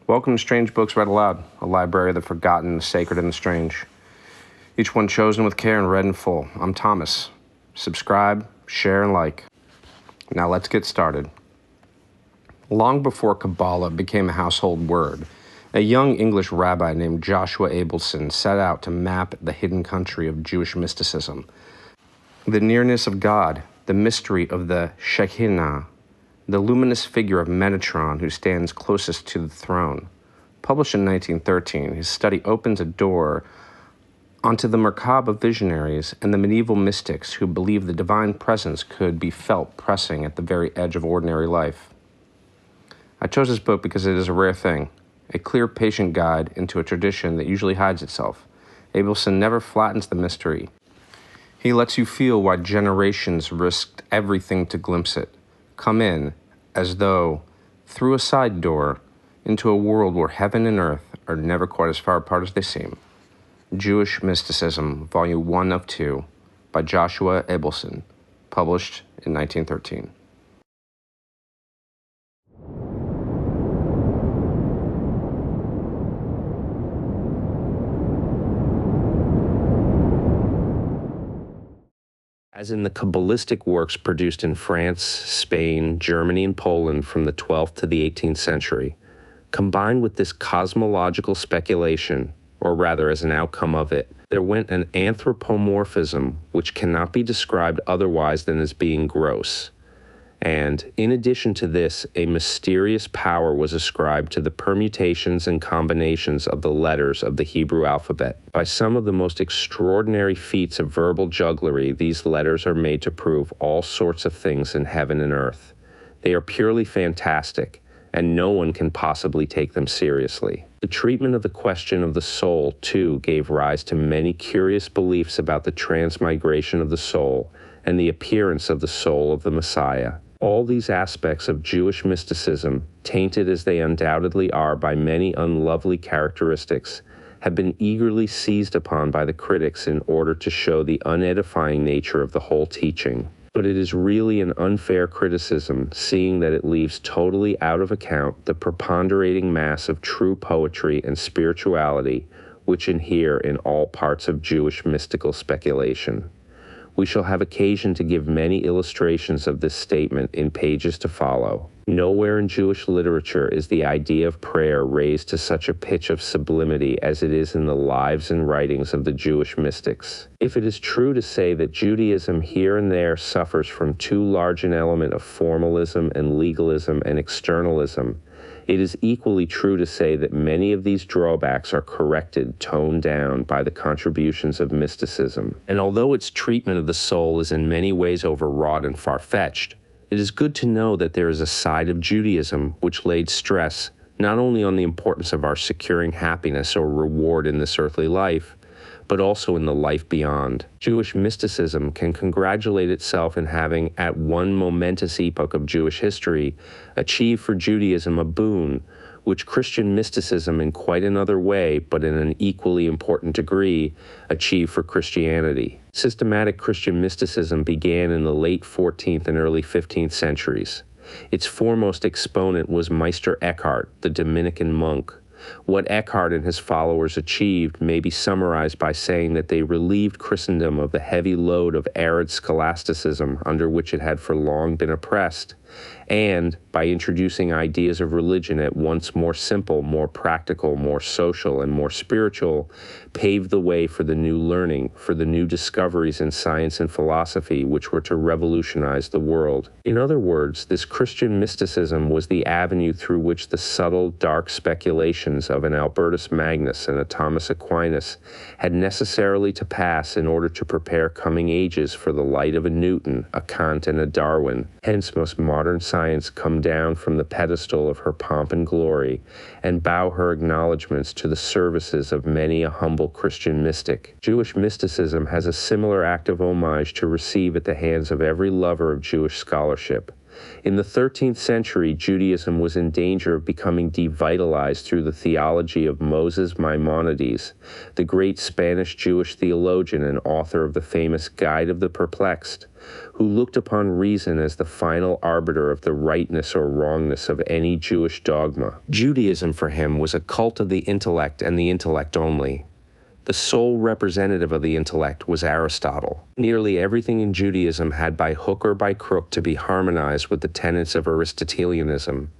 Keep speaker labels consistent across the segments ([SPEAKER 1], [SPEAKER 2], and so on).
[SPEAKER 1] Welcome to Strange Books Read Aloud, a library of the forgotten, the sacred, and the strange. Each one chosen with care and read in full. I'm Thomas. Subscribe, share, and like. Now let's get started. Long before Kabbalah became a household word, a young English rabbi named Joshua Abelson set out to map the hidden country of Jewish mysticism. The nearness of God, the mystery of the Shekinah, the luminous figure of Metatron who stands closest to the throne. Published in 1913, his study opens a door onto the Merkabah visionaries and the medieval mystics who believed the divine presence could be felt pressing at the very edge of ordinary life. I chose this book because it is a rare thing, a clear, patient guide into a tradition that usually hides itself. Abelson never flattens the mystery. He lets you feel why generations risked everything to glimpse it. Come in, as though, through a side door, into a world where heaven and earth are never quite as far apart as they seem. Jewish Mysticism, Volume 1 of 2, by Joshua Abelson, published in 1913. As in the Kabbalistic works produced in France, Spain, Germany, and Poland from the 12th to the 18th century, combined with this cosmological speculation, or rather as an outcome of it, there went an anthropomorphism which cannot be described otherwise than as being gross. And, in addition to this, a mysterious power was ascribed to the permutations and combinations of the letters of the Hebrew alphabet. By some of the most extraordinary feats of verbal jugglery, these letters are made to prove all sorts of things in heaven and earth. They are purely fantastic, and no one can possibly take them seriously. The treatment of the question of the soul, too, gave rise to many curious beliefs about the transmigration of the soul and the appearance of the soul of the Messiah. All these aspects of Jewish mysticism, tainted as they undoubtedly are by many unlovely characteristics, have been eagerly seized upon by the critics in order to show the unedifying nature of the whole teaching. But it is really an unfair criticism, seeing that it leaves totally out of account the preponderating mass of true poetry and spirituality which inhere in all parts of Jewish mystical speculation. We shall have occasion to give many illustrations of this statement in pages to follow. Nowhere in Jewish literature is the idea of prayer raised to such a pitch of sublimity as it is in the lives and writings of the Jewish mystics. If it is true to say that Judaism here and there suffers from too large an element of formalism and legalism and externalism, it is equally true to say that many of these drawbacks are corrected, toned down by the contributions of mysticism. And although its treatment of the soul is in many ways overwrought and far-fetched, it is good to know that there is a side of Judaism which laid stress not only on the importance of our securing happiness or reward in this earthly life, but also in the life beyond. Jewish mysticism can congratulate itself in having, at one momentous epoch of Jewish history, achieved for Judaism a boon, which Christian mysticism in quite another way, but in an equally important degree, achieved for Christianity. Systematic Christian mysticism began in the late 14th and early 15th centuries. Its foremost exponent was Meister Eckhart, the Dominican monk. What Eckhart and his followers achieved may be summarized by saying that they relieved Christendom of the heavy load of arid scholasticism under which it had for long been oppressed, and, by introducing ideas of religion at once more simple, more practical, more social, and more spiritual, paved the way for the new learning, for the new discoveries in science and philosophy which were to revolutionize the world. In other words, this Christian mysticism was the avenue through which the subtle, dark speculations of an Albertus Magnus and a Thomas Aquinas had necessarily to pass in order to prepare coming ages for the light of a Newton, a Kant, and a Darwin. Hence must modern science come down from the pedestal of her pomp and glory and bow her acknowledgments to the services of many a humble Christian mystic. Jewish mysticism has a similar act of homage to receive at the hands of every lover of Jewish scholarship. In the 13th century, Judaism was in danger of becoming devitalized through the theology of Moses Maimonides, the great Spanish Jewish theologian and author of the famous Guide of the Perplexed, who looked upon reason as the final arbiter of the rightness or wrongness of any Jewish dogma. Judaism for him was a cult of the intellect and the intellect only. The sole representative of the intellect was Aristotle. Nearly everything in Judaism had by hook or by crook to be harmonized with the tenets of Aristotelianism.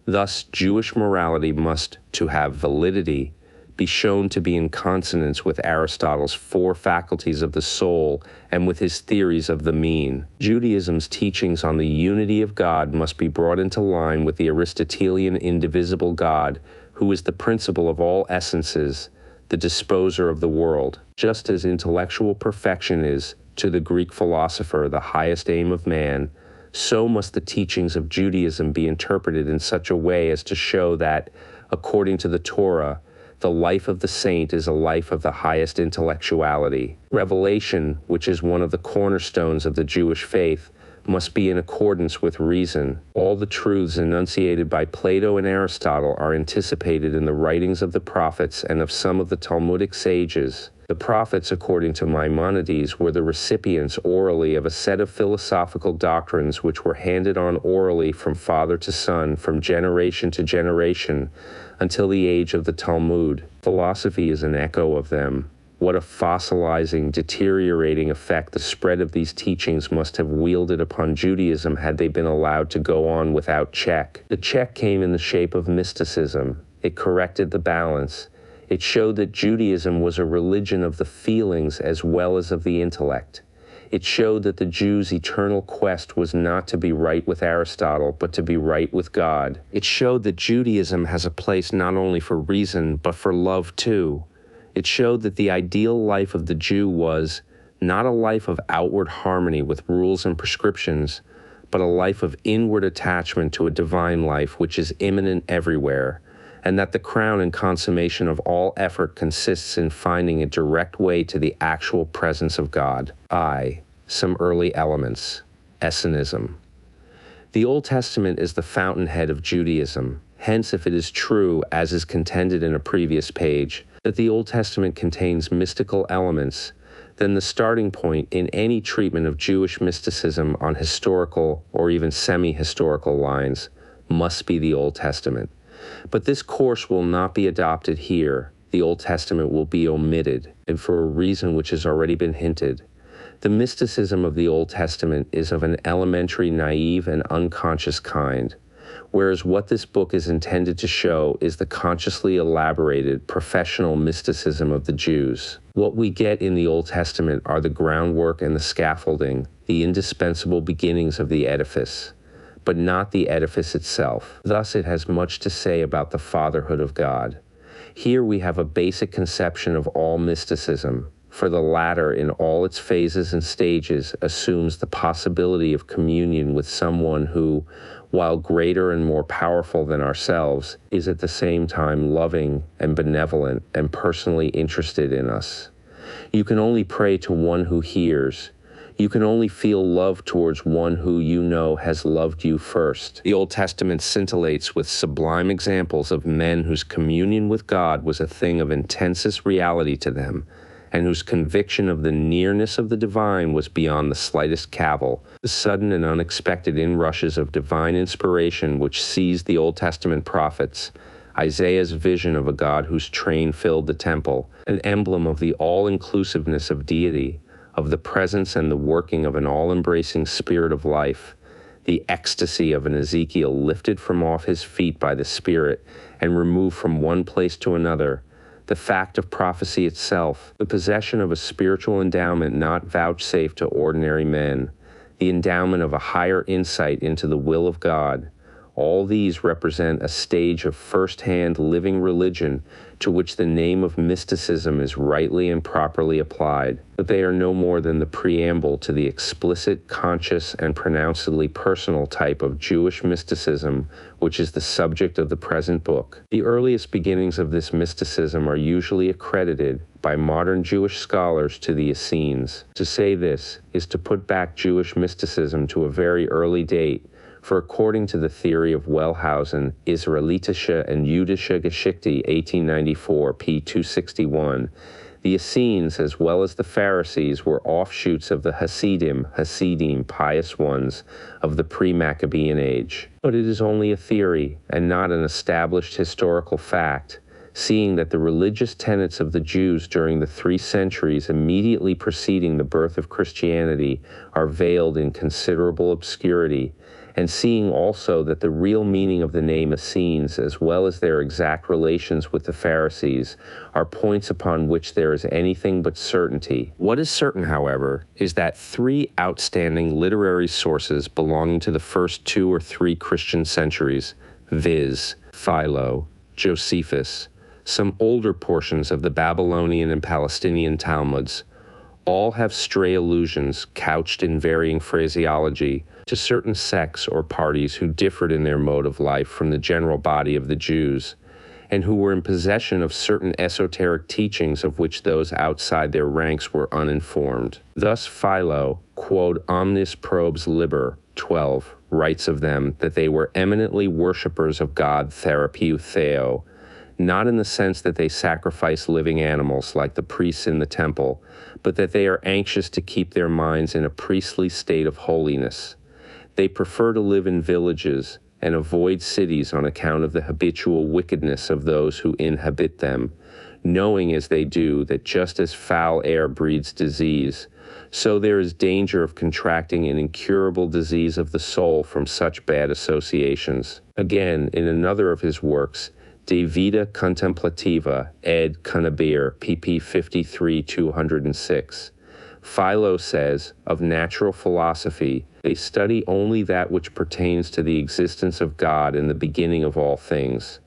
[SPEAKER 1] Thus, Jewish morality must, to have validity, be shown to be in consonance with Aristotle's four faculties of the soul and with his theories of the mean. Judaism's teachings on the unity of God must be brought into line with the Aristotelian indivisible God, who is the principle of all essences, the disposer of the world. Just as intellectual perfection is, to the Greek philosopher, the highest aim of man, so must the teachings of Judaism be interpreted in such a way as to show that, according to the Torah, the life of the saint is a life of the highest intellectuality. Revelation, which is one of the cornerstones of the Jewish faith, must be in accordance with reason. All the truths enunciated by Plato and Aristotle are anticipated in the writings of the prophets and of some of the Talmudic sages. The prophets, according to Maimonides, were the recipients orally of a set of philosophical doctrines which were handed on orally from father to son, from generation to generation, until the age of the Talmud. Philosophy is an echo of them. What a fossilizing, deteriorating effect the spread of these teachings must have wielded upon Judaism had they been allowed to go on without check. The check came in the shape of mysticism. It corrected the balance. It showed that Judaism was a religion of the feelings as well as of the intellect. It showed that the Jews' eternal quest was not to be right with Aristotle, but to be right with God. It showed that Judaism has a place not only for reason, but for love too. It showed that the ideal life of the Jew was not a life of outward harmony with rules and prescriptions, but a life of inward attachment to a divine life which is immanent everywhere, and that the crown and consummation of all effort consists in finding a direct way to the actual presence of God. Some early elements. Essenism. The Old Testament is the fountainhead of Judaism. Hence, if it is true, as is contended in a previous page, that the Old Testament contains mystical elements, then the starting point in any treatment of Jewish mysticism on historical or even semi-historical lines must be the Old Testament. But this course will not be adopted here. The Old Testament will be omitted, and for a reason which has already been hinted. The mysticism of the Old Testament is of an elementary, naive, and unconscious kind, whereas what this book is intended to show is the consciously elaborated, professional mysticism of the Jews. What we get in the Old Testament are the groundwork and the scaffolding, the indispensable beginnings of the edifice, but not the edifice itself. Thus, it has much to say about the fatherhood of God. Here we have a basic conception of all mysticism, for the latter, in all its phases and stages, assumes the possibility of communion with someone who, while greater and more powerful than ourselves, is at the same time loving and benevolent and personally interested in us. You can only pray to one who hears. You can only feel love towards one who you know has loved you first. The Old Testament scintillates with sublime examples of men whose communion with God was a thing of intensest reality to them, and whose conviction of the nearness of the divine was beyond the slightest cavil. The sudden and unexpected inrushes of divine inspiration which seized the Old Testament prophets, Isaiah's vision of a God whose train filled the temple, an emblem of the all-inclusiveness of deity, of the presence and the working of an all-embracing spirit of life, the ecstasy of an Ezekiel lifted from off his feet by the Spirit and removed from one place to another, the fact of prophecy itself, the possession of a spiritual endowment not vouchsafed to ordinary men, the endowment of a higher insight into the will of God, all these represent a stage of first-hand living religion to which the name of mysticism is rightly and properly applied, but they are no more than the preamble to the explicit, conscious, and pronouncedly personal type of Jewish mysticism which is the subject of the present book. The earliest beginnings of this mysticism are usually accredited by modern Jewish scholars to the Essenes. To say this is to put back Jewish mysticism to a very early date, For according to the theory of Wellhausen, Israelitische and Jüdische Geschichte, 1894, p. 261, the Essenes, as well as the Pharisees, were offshoots of the Hasidim, pious ones, of the pre-Maccabean age. But it is only a theory, and not an established historical fact, seeing that the religious tenets of the Jews during the 3 centuries immediately preceding the birth of Christianity are veiled in considerable obscurity, and seeing also that the real meaning of the name Essenes, as well as their exact relations with the Pharisees, are points upon which there is anything but certainty. What is certain, however, is that 3 outstanding literary sources belonging to the first 2 or 3 Christian centuries, viz., Philo, Josephus, some older portions of the Babylonian and Palestinian Talmuds, all have stray allusions, couched in varying phraseology, to certain sects or parties who differed in their mode of life from the general body of the Jews, and who were in possession of certain esoteric teachings of which those outside their ranks were uninformed. Thus Philo, quod omnis probes liber, 12, writes of them that they were eminently worshippers of God Therapeu Theo, not in the sense that they sacrifice living animals like the priests in the temple, but that they are anxious to keep their minds in a priestly state of holiness. They prefer to live in villages and avoid cities on account of the habitual wickedness of those who inhabit them, knowing as they do that just as foul air breeds disease, so there is danger of contracting an incurable disease of the soul from such bad associations. Again, in another of his works, De Vita Contemplativa, ed. Cunabir, pp. 53, 206, Philo says, of natural philosophy, they study only that which pertains to the existence of God in the beginning of all things.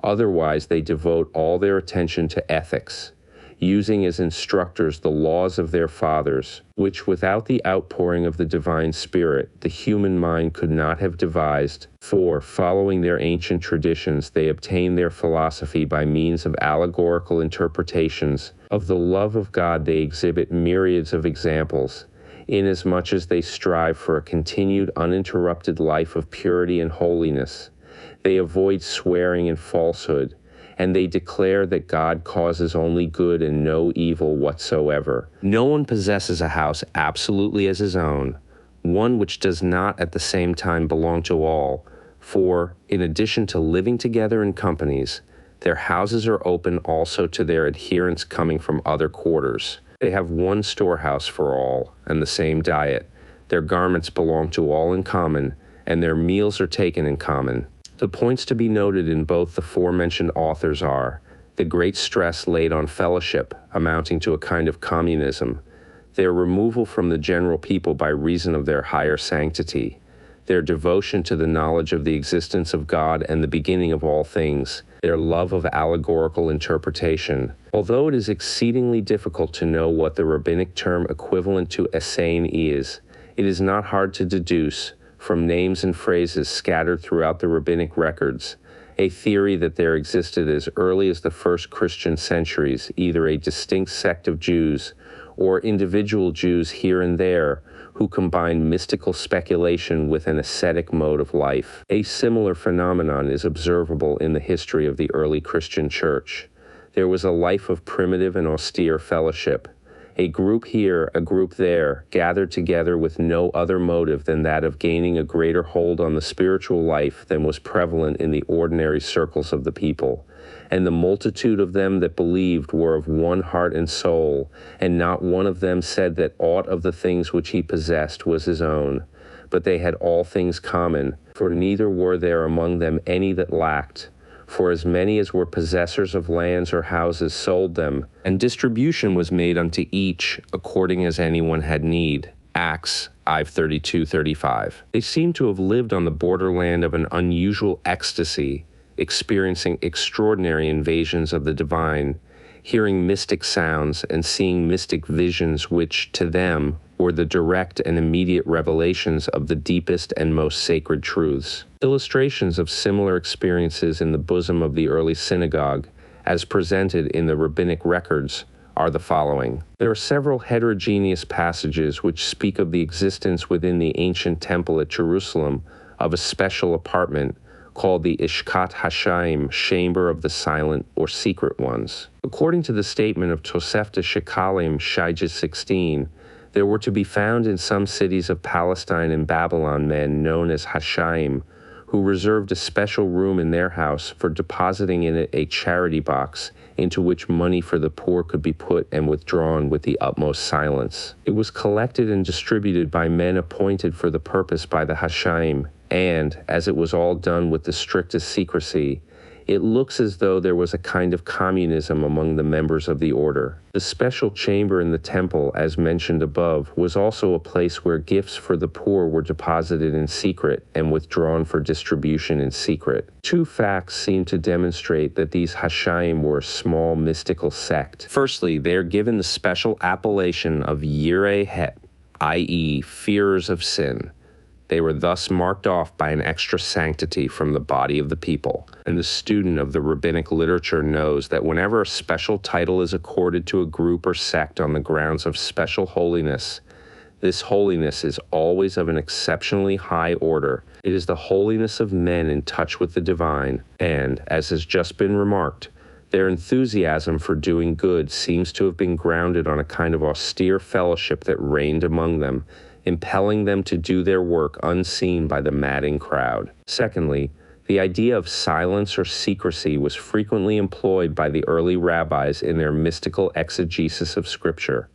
[SPEAKER 1] Otherwise, they devote all their attention to ethics, using as instructors the laws of their fathers, which without the outpouring of the divine spirit, the human mind could not have devised, for, following their ancient traditions, they obtain their philosophy by means of allegorical interpretations. Of the love of God they exhibit myriads of examples, inasmuch as they strive for a continued uninterrupted life of purity and holiness. They avoid swearing and falsehood, and they declare that God causes only good and no evil whatsoever. No one possesses a house absolutely as his own, one which does not at the same time belong to all, for, in addition to living together in companies, their houses are open also to their adherents coming from other quarters. They have one storehouse for all, and the same diet. Their garments belong to all in common, and their meals are taken in common. The points to be noted in both the forementioned authors are the great stress laid on fellowship, amounting to a kind of communism, their removal from the general people by reason of their higher sanctity, their devotion to the knowledge of the existence of God and the beginning of all things, their love of allegorical interpretation. Although it is exceedingly difficult to know what the rabbinic term equivalent to Essene is, it is not hard to deduce, from names and phrases scattered throughout the rabbinic records, a theory that there existed as early as the first Christian centuries either a distinct sect of Jews or individual Jews here and there who combined mystical speculation with an ascetic mode of life. A similar phenomenon is observable in the history of the early Christian church. There was a life of primitive and austere fellowship. A group here, a group there, gathered together with no other motive than that of gaining a greater hold on the spiritual life than was prevalent in the ordinary circles of the people. And the multitude of them that believed were of one heart and soul, and not one of them said that aught of the things which he possessed was his own, but they had all things common, for neither were there among them any that lacked. For as many as were possessors of lands or houses sold them, and distribution was made unto each according as anyone had need. Acts 5:32-35. They seem to have lived on the borderland of an unusual ecstasy, experiencing extraordinary invasions of the divine, hearing mystic sounds and seeing mystic visions which, to them, were the direct and immediate revelations of the deepest and most sacred truths. Illustrations of similar experiences in the bosom of the early synagogue, as presented in the rabbinic records, are the following. There are several heterogeneous passages which speak of the existence within the ancient temple at Jerusalem of a special apartment called the Ishkat Hashaim, Chamber of the Silent or Secret Ones. According to the statement of Tosefta Shekalim Shaija 16, there were to be found in some cities of Palestine and Babylon men known as Hashaim, who reserved a special room in their house for depositing in it a charity box into which money for the poor could be put and withdrawn with the utmost silence. It was collected and distributed by men appointed for the purpose by the Hashaim, and, as it was all done with the strictest secrecy, it looks as though there was a kind of communism among the members of the order. The special chamber in the temple, as mentioned above, was also a place where gifts for the poor were deposited in secret and withdrawn for distribution in secret. Two facts seem to demonstrate that these Hashaim were a small mystical sect. Firstly, they are given the special appellation of Yirei Het, i.e., fearers of sin. They were thus marked off by an extra sanctity from the body of the people, and the student of the rabbinic literature knows that whenever a special title is accorded to a group or sect on the grounds of special holiness, this holiness is always of an exceptionally high order. It is the holiness of men in touch with the divine, and, as has just been remarked, their enthusiasm for doing good seems to have been grounded on a kind of austere fellowship that reigned among them, impelling them to do their work unseen by the madding crowd. Secondly, the idea of silence or secrecy was frequently employed by the early rabbis in their mystical exegesis of Scripture.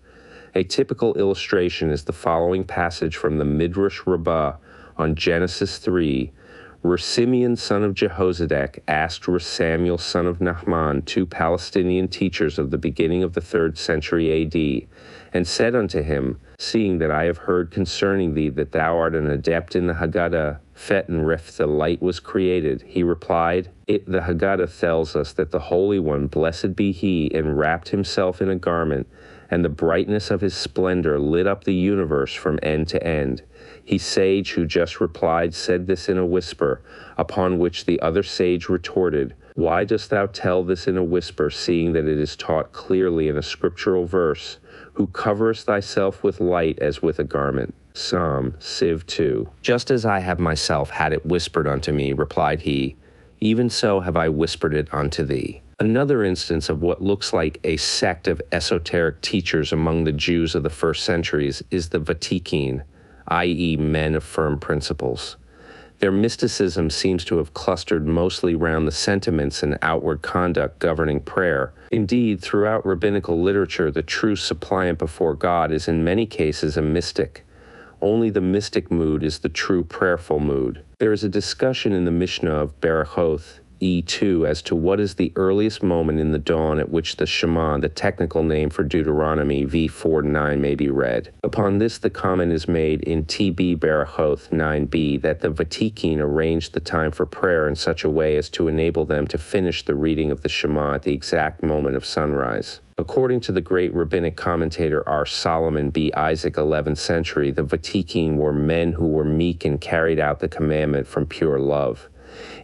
[SPEAKER 1] A typical illustration is the following passage from the Midrash Rabbah on Genesis 3, where Simeon son of Jehozadak asked Samuel son of Nahman, two Palestinian teachers of the beginning of the 3rd century A.D., and said unto him, "Seeing that I have heard concerning thee that thou art an adept in the Haggadah, Fet and Ref the light was created," he replied, The Haggadah tells us that the Holy One, blessed be he, enwrapped himself in a garment, and the brightness of his splendor lit up the universe from end to end. He sage who just replied said this in a whisper, upon which the other sage retorted, "Why dost thou tell this in a whisper, seeing that it is taught clearly in a scriptural verse, who coverest thyself with light as with a garment?" Psalm, Civ 2. "Just as I have myself had it whispered unto me," replied he, "even so have I whispered it unto thee." Another instance of what looks like a sect of esoteric teachers among the Jews of the first centuries is the Vatikin, i.e. men of firm principles. Their mysticism seems to have clustered mostly round the sentiments and outward conduct governing prayer. Indeed, throughout rabbinical literature, the true suppliant before God is in many cases a mystic. Only the mystic mood is the true prayerful mood. There is a discussion in the Mishnah of Berachoth, E2, as to what is the earliest moment in the dawn at which the Shema, the technical name for Deuteronomy V4:9, may be read. Upon this, the comment is made in TB Berachoth 9b that the Vatikin arranged the time for prayer in such a way as to enable them to finish the reading of the Shema at the exact moment of sunrise. According to the great rabbinic commentator R. Solomon B. Isaac, 11th century, the Vatikin were men who were meek and carried out the commandment from pure love.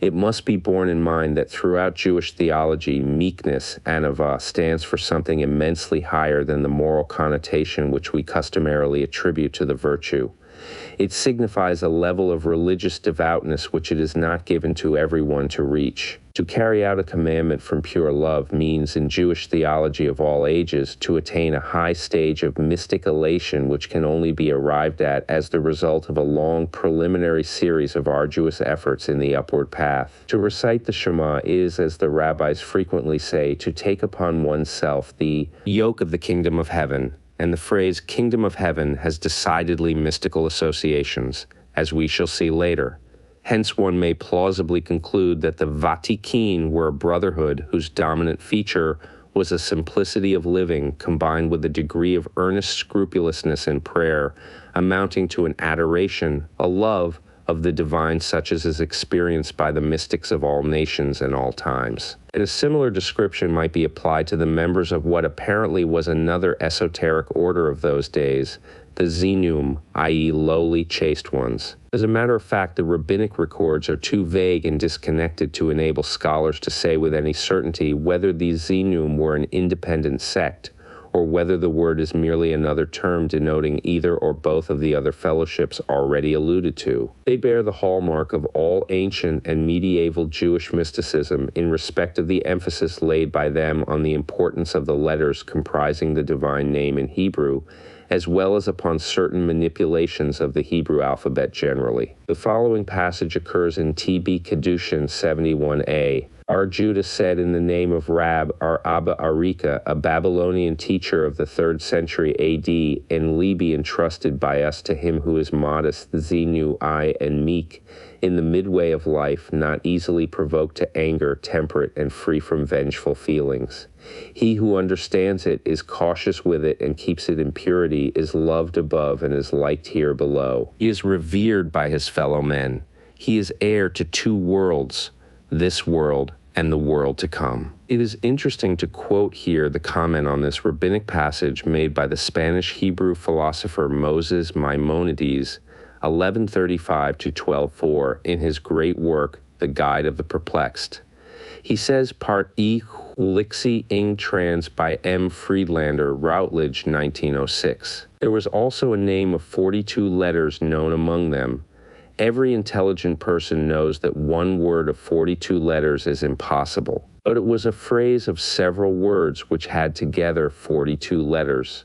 [SPEAKER 1] It must be borne in mind that throughout Jewish theology, meekness, anava, stands for something immensely higher than the moral connotation which we customarily attribute to the virtue. It signifies a level of religious devoutness which it is not given to everyone to reach. To carry out a commandment from pure love means, in Jewish theology of all ages, to attain a high stage of mystic elation which can only be arrived at as the result of a long preliminary series of arduous efforts in the upward path. To recite the Shema is, as the rabbis frequently say, to take upon oneself the yoke of the kingdom of heaven, and the phrase kingdom of heaven has decidedly mystical associations, as we shall see later. Hence one may plausibly conclude that the Vatikin were a brotherhood whose dominant feature was a simplicity of living combined with a degree of earnest scrupulousness in prayer, amounting to an adoration, a love of the divine such as is experienced by the mystics of all nations and all times. And a similar description might be applied to the members of what apparently was another esoteric order of those days, the Zinum, i.e. lowly chaste ones. As a matter of fact, the rabbinic records are too vague and disconnected to enable scholars to say with any certainty whether these Zinum were an independent sect, or whether the word is merely another term denoting either or both of the other fellowships already alluded to. They bear the hallmark of all ancient and medieval Jewish mysticism in respect of the emphasis laid by them on the importance of the letters comprising the divine name in Hebrew, as well as upon certain manipulations of the Hebrew alphabet generally. The following passage occurs in T.B. Kedushin 71a. Our Judah said in the name of Rab, our Abba Arika, a Babylonian teacher of the 3rd century A.D., and Lebi entrusted by us to him who is modest, Zenu, and meek, in the midway of life, not easily provoked to anger, temperate, and free from vengeful feelings. He who understands it, is cautious with it, and keeps it in purity, is loved above and is liked here below. He is revered by his fellow men. He is heir to 2 worlds, this world and the world to come. It is interesting to quote here the comment on this rabbinic passage made by the Spanish Hebrew philosopher Moses Maimonides, 1135 to 1204, in his great work, The Guide of the Perplexed. He says, part E. Lixi ing trans by M. Friedlander, Routledge, 1906. There was also a name of 42 letters known among them. Every intelligent person knows that one word of 42 letters is impossible, but it was a phrase of several words which had together 42 letters.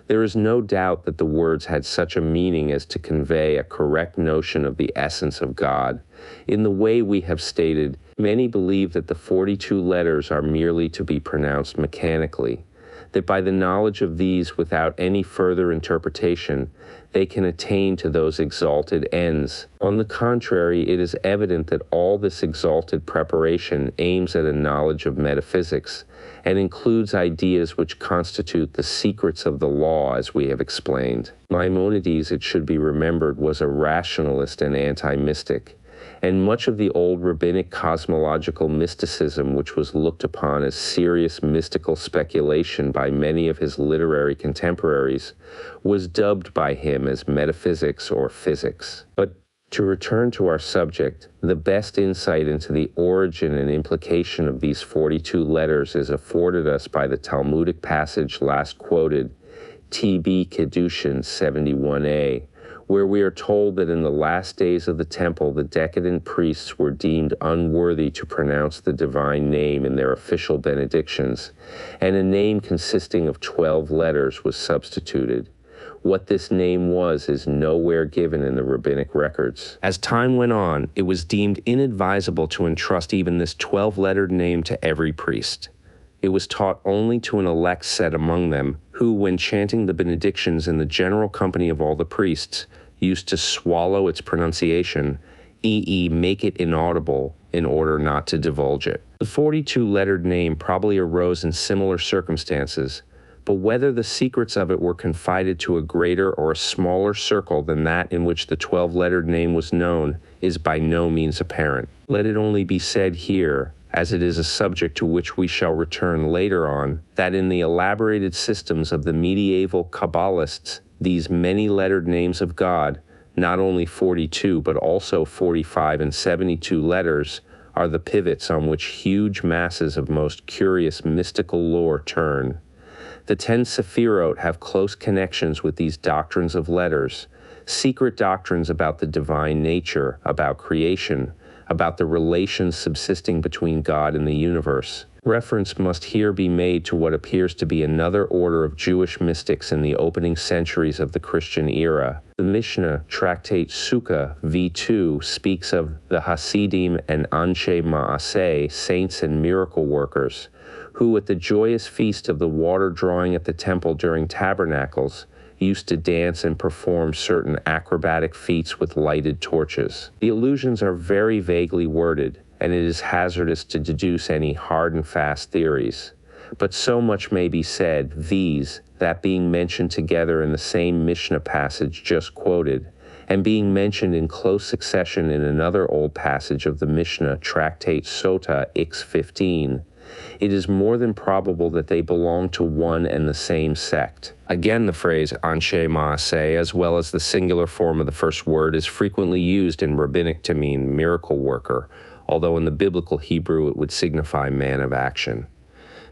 [SPEAKER 1] There is no doubt that the words had such a meaning as to convey a correct notion of the essence of God. In the way we have stated, many believe that the 42 letters are merely to be pronounced mechanically, that by the knowledge of these without any further interpretation, they can attain to those exalted ends. On the contrary, it is evident that all this exalted preparation aims at a knowledge of metaphysics, and includes ideas which constitute the secrets of the law, as we have explained. Maimonides, it should be remembered, was a rationalist and anti-mystic, and much of the old rabbinic cosmological mysticism, which was looked upon as serious mystical speculation by many of his literary contemporaries, was dubbed by him as metaphysics or physics. But to return to our subject, the best insight into the origin and implication of these 42 letters is afforded us by the Talmudic passage last quoted, T.B. Kedushin 71a, where we are told that in the last days of the temple, the decadent priests were deemed unworthy to pronounce the divine name in their official benedictions, and a name consisting of 12 letters was substituted. What this name was is nowhere given in the rabbinic records. As time went on, it was deemed inadvisable to entrust even this 12-lettered name to every priest. It was taught only to an elect set among them, who, when chanting the benedictions in the general company of all the priests, used to swallow its pronunciation, i.e. make it inaudible, in order not to divulge it. The 42-lettered name probably arose in similar circumstances, but whether the secrets of it were confided to a greater or a smaller circle than that in which the 12-lettered name was known is by no means apparent. Let it only be said here, as it is a subject to which we shall return later on, that in the elaborated systems of the medieval Kabbalists, these many-lettered names of God, not only 42 but also 45 and 72 letters, are the pivots on which huge masses of most curious mystical lore turn. The 10 Sephirot have close connections with these doctrines of letters, secret doctrines about the divine nature, about creation, about the relations subsisting between God and the universe. Reference must here be made to what appears to be another order of Jewish mystics in the opening centuries of the Christian era. The Mishnah, tractate Sukkah v2, speaks of the Hasidim and Anshe Ma'aseh, saints and miracle workers, who at the joyous feast of the water drawing at the temple during tabernacles, used to dance and perform certain acrobatic feats with lighted torches. The allusions are very vaguely worded, and it is hazardous to deduce any hard and fast theories. But so much may be said, that being mentioned together in the same Mishnah passage just quoted, and being mentioned in close succession in another old passage of the Mishnah, tractate Sota X15, it is more than probable that they belong to one and the same sect. Again, the phrase Anshe Ma'aseh, as well as the singular form of the first word, is frequently used in rabbinic to mean miracle worker, although in the biblical Hebrew it would signify man of action.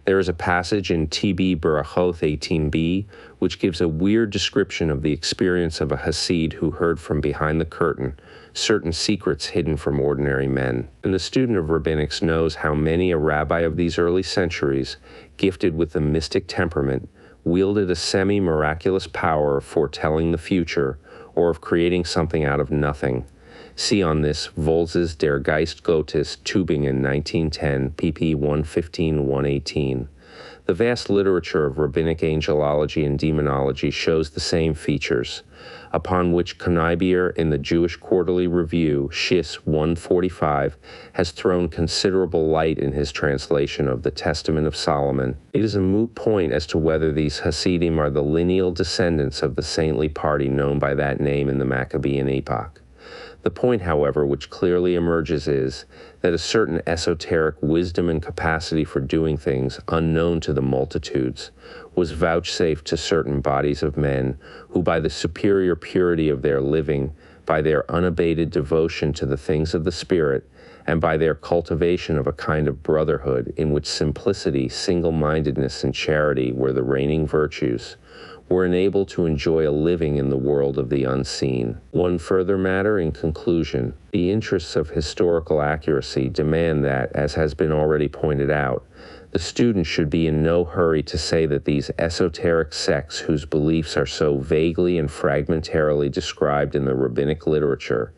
[SPEAKER 1] There is a passage in TB Barachoth 18b, which gives a weird description of the experience of a Hasid who heard from behind the curtain certain secrets hidden from ordinary men. And the student of rabbinics knows how many a rabbi of these early centuries, gifted with the mystic temperament, wielded a semi-miraculous power of foretelling the future or of creating something out of nothing. See on this Volz's Der Geist Gottes, Tübingen, 1910, pp. 115-118. The vast literature of rabbinic angelology and demonology shows the same features, upon which Konibier in the Jewish Quarterly Review, Shis 145, has thrown considerable light in his translation of the Testament of Solomon. It is a moot point as to whether these Hasidim are the lineal descendants of the saintly party known by that name in the Maccabean epoch. The point, however, which clearly emerges is that a certain esoteric wisdom and capacity for doing things unknown to the multitudes was vouchsafed to certain bodies of men who, by the superior purity of their living, by their unabated devotion to the things of the Spirit, and by their cultivation of a kind of brotherhood in which simplicity, single-mindedness, and charity were the reigning virtues, were enabled to enjoy a living in the world of the unseen. One further matter in conclusion: the interests of historical accuracy demand that, as has been already pointed out, the student should be in no hurry to say that these esoteric sects whose beliefs are so vaguely and fragmentarily described in the rabbinic literature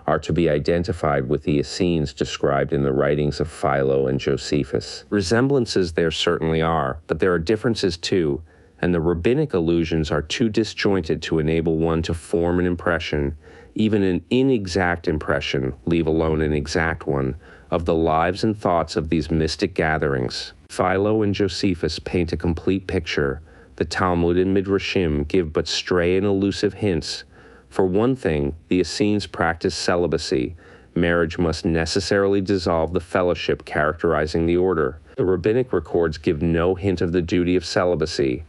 [SPEAKER 1] are to be identified with the Essenes described in the writings of Philo and Josephus. Resemblances there certainly are, but there are differences too, and the rabbinic allusions are too disjointed to enable one to form an impression, even an inexact impression, leave alone an exact one, of the lives and thoughts of these mystic gatherings. Philo and Josephus paint a complete picture. The Talmud and Midrashim give but stray and elusive hints. For one thing, the Essenes practice celibacy. Marriage must necessarily dissolve the fellowship characterizing the order. The rabbinic records give no hint of the duty of celibacy.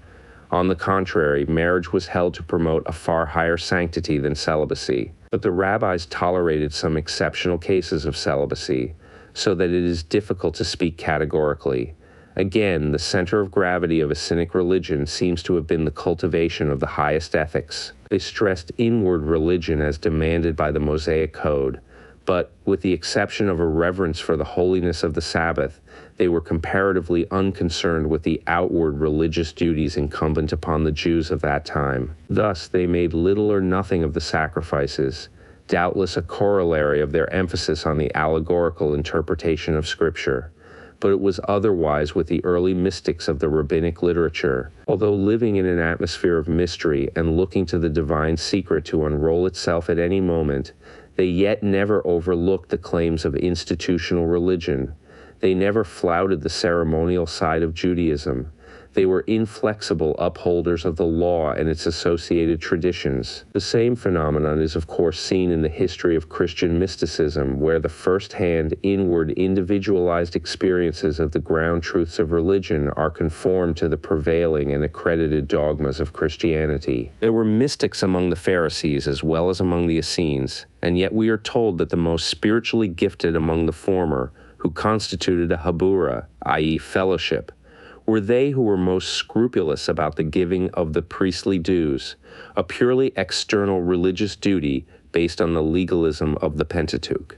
[SPEAKER 1] On the contrary, marriage was held to promote a far higher sanctity than celibacy. But the rabbis tolerated some exceptional cases of celibacy, so that it is difficult to speak categorically. Again, the center of gravity of Essenic religion seems to have been the cultivation of the highest ethics. They stressed inward religion as demanded by the Mosaic Code, but, with the exception of a reverence for the holiness of the Sabbath, they were comparatively unconcerned with the outward religious duties incumbent upon the Jews of that time. Thus, they made little or nothing of the sacrifices, doubtless a corollary of their emphasis on the allegorical interpretation of Scripture. But it was otherwise with the early mystics of the rabbinic literature. Although living in an atmosphere of mystery and looking to the divine secret to unroll itself at any moment, they yet never overlooked the claims of institutional religion. They never flouted the ceremonial side of Judaism. They were inflexible upholders of the law and its associated traditions. The same phenomenon is of course seen in the history of Christian mysticism, where the first-hand, inward, individualized experiences of the ground truths of religion are conformed to the prevailing and accredited dogmas of Christianity. There were mystics among the Pharisees as well as among the Essenes, and yet we are told that the most spiritually gifted among the former, who constituted a habura, i.e. fellowship, were they who were most scrupulous about the giving of the priestly dues, a purely external religious duty based on the legalism of the Pentateuch.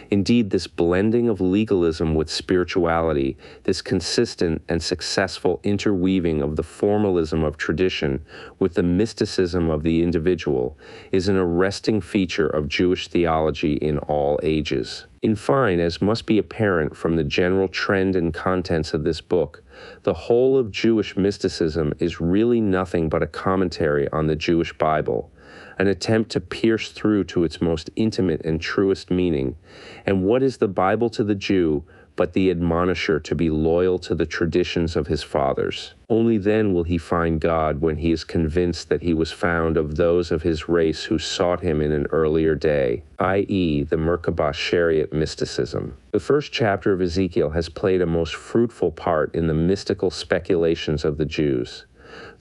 [SPEAKER 1] Indeed, this blending of legalism with spirituality, this consistent and successful interweaving of the formalism of tradition with the mysticism of the individual, is an arresting feature of Jewish theology in all ages. In fine, as must be apparent from the general trend and contents of this book, the whole of Jewish mysticism is really nothing but a commentary on the Jewish Bible, an attempt to pierce through to its most intimate and truest meaning. And what is the Bible to the Jew but the admonisher to be loyal to the traditions of his fathers? Only then will he find God, when he is convinced that he was found of those of his race who sought him in an earlier day, i.e. the Merkabah Shariat mysticism. The first chapter of Ezekiel has played a most fruitful part in the mystical speculations of the Jews.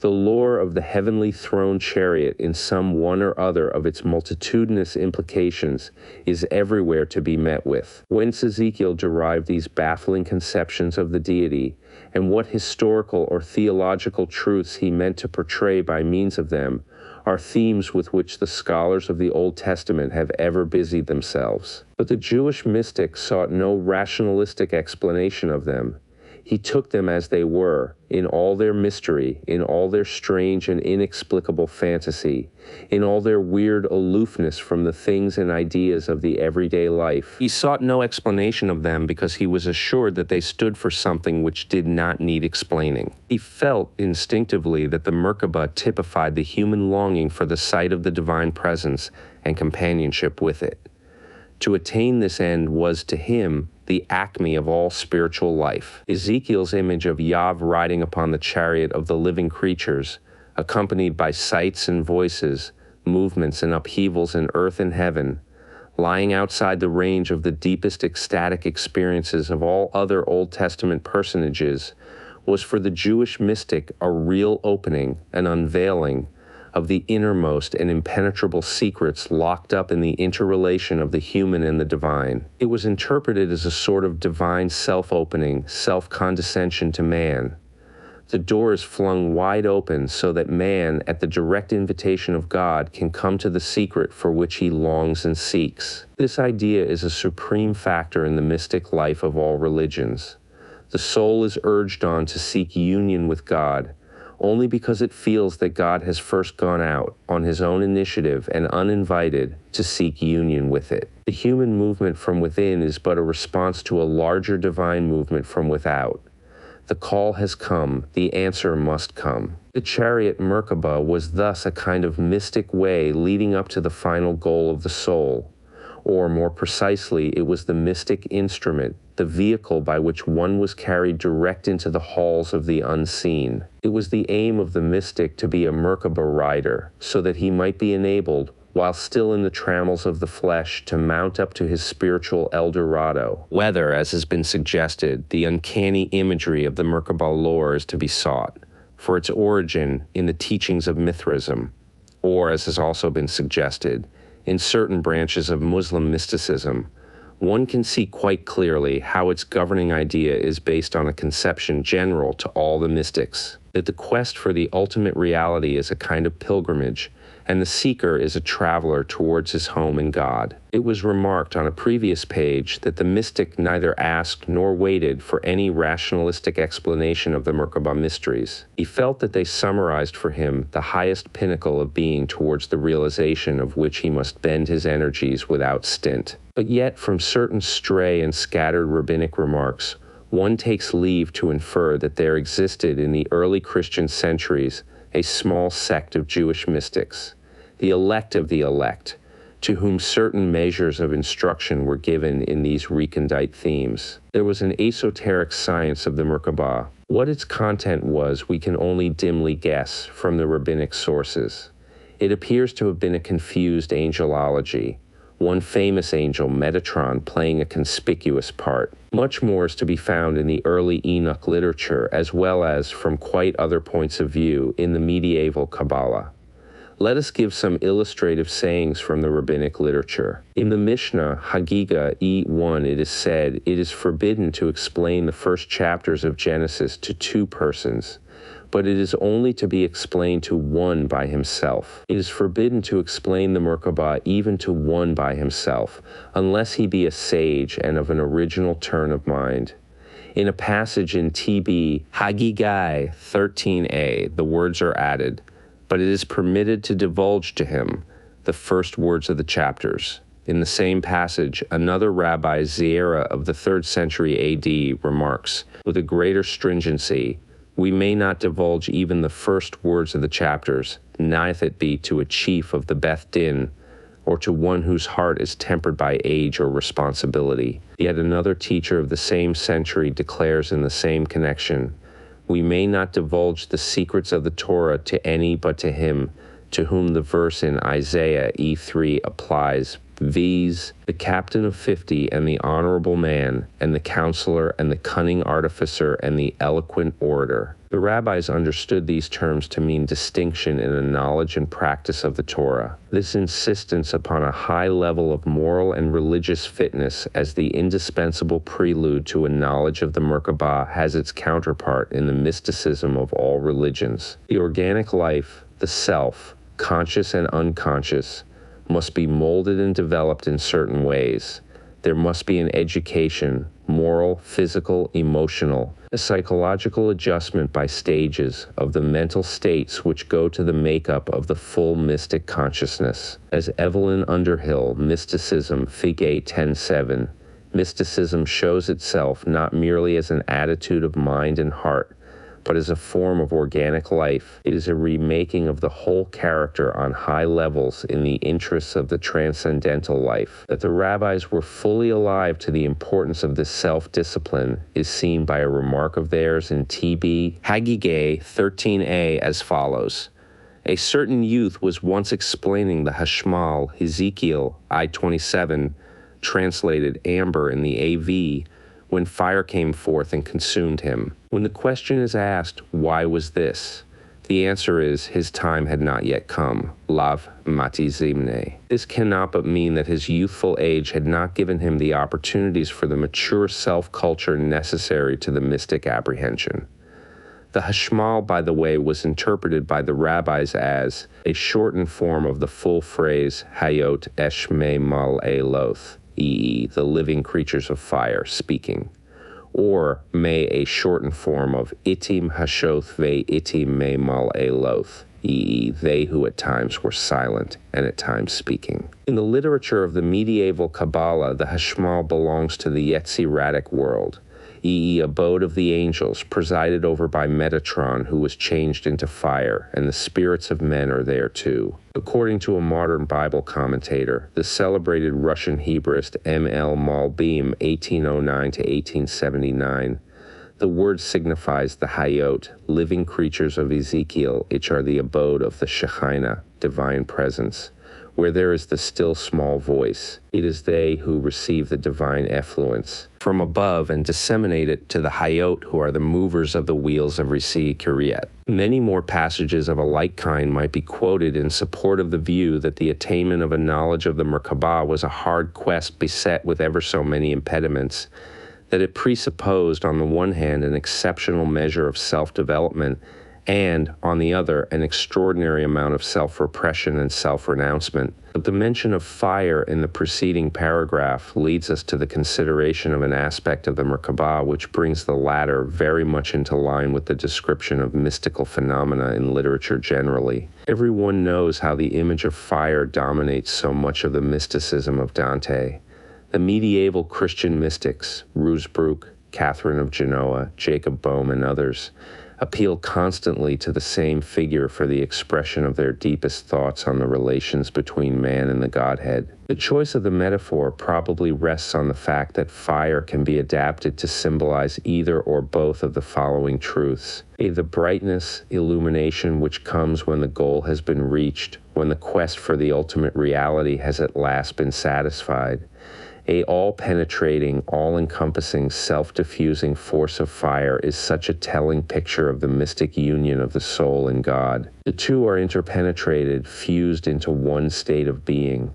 [SPEAKER 1] The lore of the heavenly throne chariot in some one or other of its multitudinous implications is everywhere to be met with. Whence Ezekiel derived these baffling conceptions of the deity, and what historical or theological truths he meant to portray by means of them, are themes with which the scholars of the Old Testament have ever busied themselves. But the Jewish mystic sought no rationalistic explanation of them. He took them as they were, in all their mystery, in all their strange and inexplicable fantasy, in all their weird aloofness from the things and ideas of the everyday life. He sought no explanation of them because he was assured that they stood for something which did not need explaining. He felt instinctively that the Merkabah typified the human longing for the sight of the divine presence and companionship with it. To attain this end was, to him, the acme of all spiritual life. Ezekiel's image of Yahweh riding upon the chariot of the living creatures, accompanied by sights and voices, movements and upheavals in earth and heaven, lying outside the range of the deepest ecstatic experiences of all other Old Testament personages, was for the Jewish mystic a real opening, an unveiling, of the innermost and impenetrable secrets locked up in the interrelation of the human and the divine. It was interpreted as a sort of divine self-opening, self-condescension to man. The door is flung wide open so that man, at the direct invitation of God, can come to the secret for which he longs and seeks. This idea is a supreme factor in the mystic life of all religions. The soul is urged on to seek union with God, only because it feels that God has first gone out, on his own initiative and uninvited, to seek union with it. The human movement from within is but a response to a larger divine movement from without. The call has come, the answer must come. The chariot Merkabah was thus a kind of mystic way leading up to the final goal of the soul. Or, more precisely, it was the mystic instrument, the vehicle by which one was carried direct into the halls of the unseen. It was the aim of the mystic to be a Merkabah rider, so that he might be enabled, while still in the trammels of the flesh, to mount up to his spiritual El Dorado. Whether, as has been suggested, the uncanny imagery of the Merkabah lore is to be sought, for its origin in the teachings of Mithraism, or, as has also been suggested, in certain branches of Muslim mysticism, one can see quite clearly how its governing idea is based on a conception general to all the mystics, that the quest for the ultimate reality is a kind of pilgrimage, and the seeker is a traveler towards his home in God. It was remarked on a previous page that the mystic neither asked nor waited for any rationalistic explanation of the Merkabah mysteries. He felt that they summarized for him the highest pinnacle of being towards the realization of which he must bend his energies without stint. But yet, from certain stray and scattered rabbinic remarks, one takes leave to infer that there existed in the early Christian centuries a small sect of Jewish mystics, the elect of the elect, to whom certain measures of instruction were given in these recondite themes. There was an esoteric science of the Merkabah. What its content was, we can only dimly guess from the rabbinic sources. It appears to have been a confused angelology, one famous angel, Metatron, playing a conspicuous part. Much more is to be found in the early Enoch literature, as well as, from quite other points of view, in the medieval Kabbalah. Let us give some illustrative sayings from the rabbinic literature. In the Mishnah, Hagiga E1, it is said, "It is forbidden to explain the first chapters of Genesis to two persons, but it is only to be explained to one by himself. It is forbidden to explain the Merkabah even to one by himself, unless he be a sage and of an original turn of mind." In a passage in TB Hagigai 13a, the words are added, "But it is permitted to divulge to him the first words of the chapters." In the same passage, another rabbi, Zera of the 3rd century AD, remarks, with a greater stringency, "We may not divulge even the first words of the chapters, neither it be to a chief of the Beth Din, or to one whose heart is tempered by age or responsibility." Yet another teacher of the same century declares in the same connection, "We may not divulge the secrets of the Torah to any but to him to whom the verse in Isaiah E3 applies, viz., the captain of 50 and the honorable man and the counselor and the cunning artificer and the eloquent orator. The rabbis understood these terms to mean distinction in a knowledge and practice of the Torah. This insistence upon a high level of moral and religious fitness as the indispensable prelude to a knowledge of the Merkabah has its counterpart in the mysticism of all religions. The organic life, the self, conscious and unconscious, must be molded and developed in certain ways. There must be an education, moral, physical, emotional, a psychological adjustment by stages of the mental states which go to the makeup of the full mystic consciousness. As Evelyn Underhill, Mysticism, Fig. 8, 10:7, mysticism shows itself not merely as an attitude of mind and heart, but as a form of organic life. It is a remaking of the whole character on high levels in the interests of the transcendental life. That the rabbis were fully alive to the importance of this self-discipline is seen by a remark of theirs in T.B. Hagigay 13a as follows. A certain youth was once explaining the Hashmal, Ezekiel, I-27, translated amber in the AV, when fire came forth and consumed him. When the question is asked, why was this? The answer is, his time had not yet come. Lav mati zimne. This cannot but mean that his youthful age had not given him the opportunities for the mature self-culture necessary to the mystic apprehension. The Hashmal, by the way, was interpreted by the rabbis as a shortened form of the full phrase, Hayot eshme mal eloth, i.e., the living creatures of fire speaking, or may a shortened form of itim hashoth ve itim me mal eloth, i.e., they who at times were silent and at times speaking. In the literature of the medieval Kabbalah, the Hashmal belongs to the Yetziratic world, i.e., abode of the angels, presided over by Metatron, who was changed into fire, and the spirits of men are there too. According to a modern Bible commentator, the celebrated Russian Hebraist M.L. Malbim, 1809 to 1879, the word signifies the Hayot, living creatures of Ezekiel, which are the abode of the Shekhinah, divine presence, where there is the still small voice. It is they who receive the divine effluence from above and disseminate it to the Hayot, who are the movers of the wheels of Risi Kiryat. Many more passages of a like kind might be quoted in support of the view that the attainment of a knowledge of the Merkabah was a hard quest beset with ever so many impediments, that it presupposed on the one hand an exceptional measure of self-development and, on the other, an extraordinary amount of self-repression and self-renouncement. But the mention of fire in the preceding paragraph leads us to the consideration of an aspect of the Merkabah which brings the latter very much into line with the description of mystical phenomena in literature generally. Everyone knows how the image of fire dominates so much of the mysticism of Dante. The medieval Christian mystics, Rusbrook, Catherine of Genoa, Jacob Boehme, and others, appeal constantly to the same figure for the expression of their deepest thoughts on the relations between man and the Godhead. The choice of the metaphor probably rests on the fact that fire can be adapted to symbolize either or both of the following truths. A, the brightness, illumination which comes when the goal has been reached, when the quest for the ultimate reality has at last been satisfied. A all-penetrating, all-encompassing, self-diffusing force of fire is such a telling picture of the mystic union of the soul and God. The two are interpenetrated, fused into one state of being.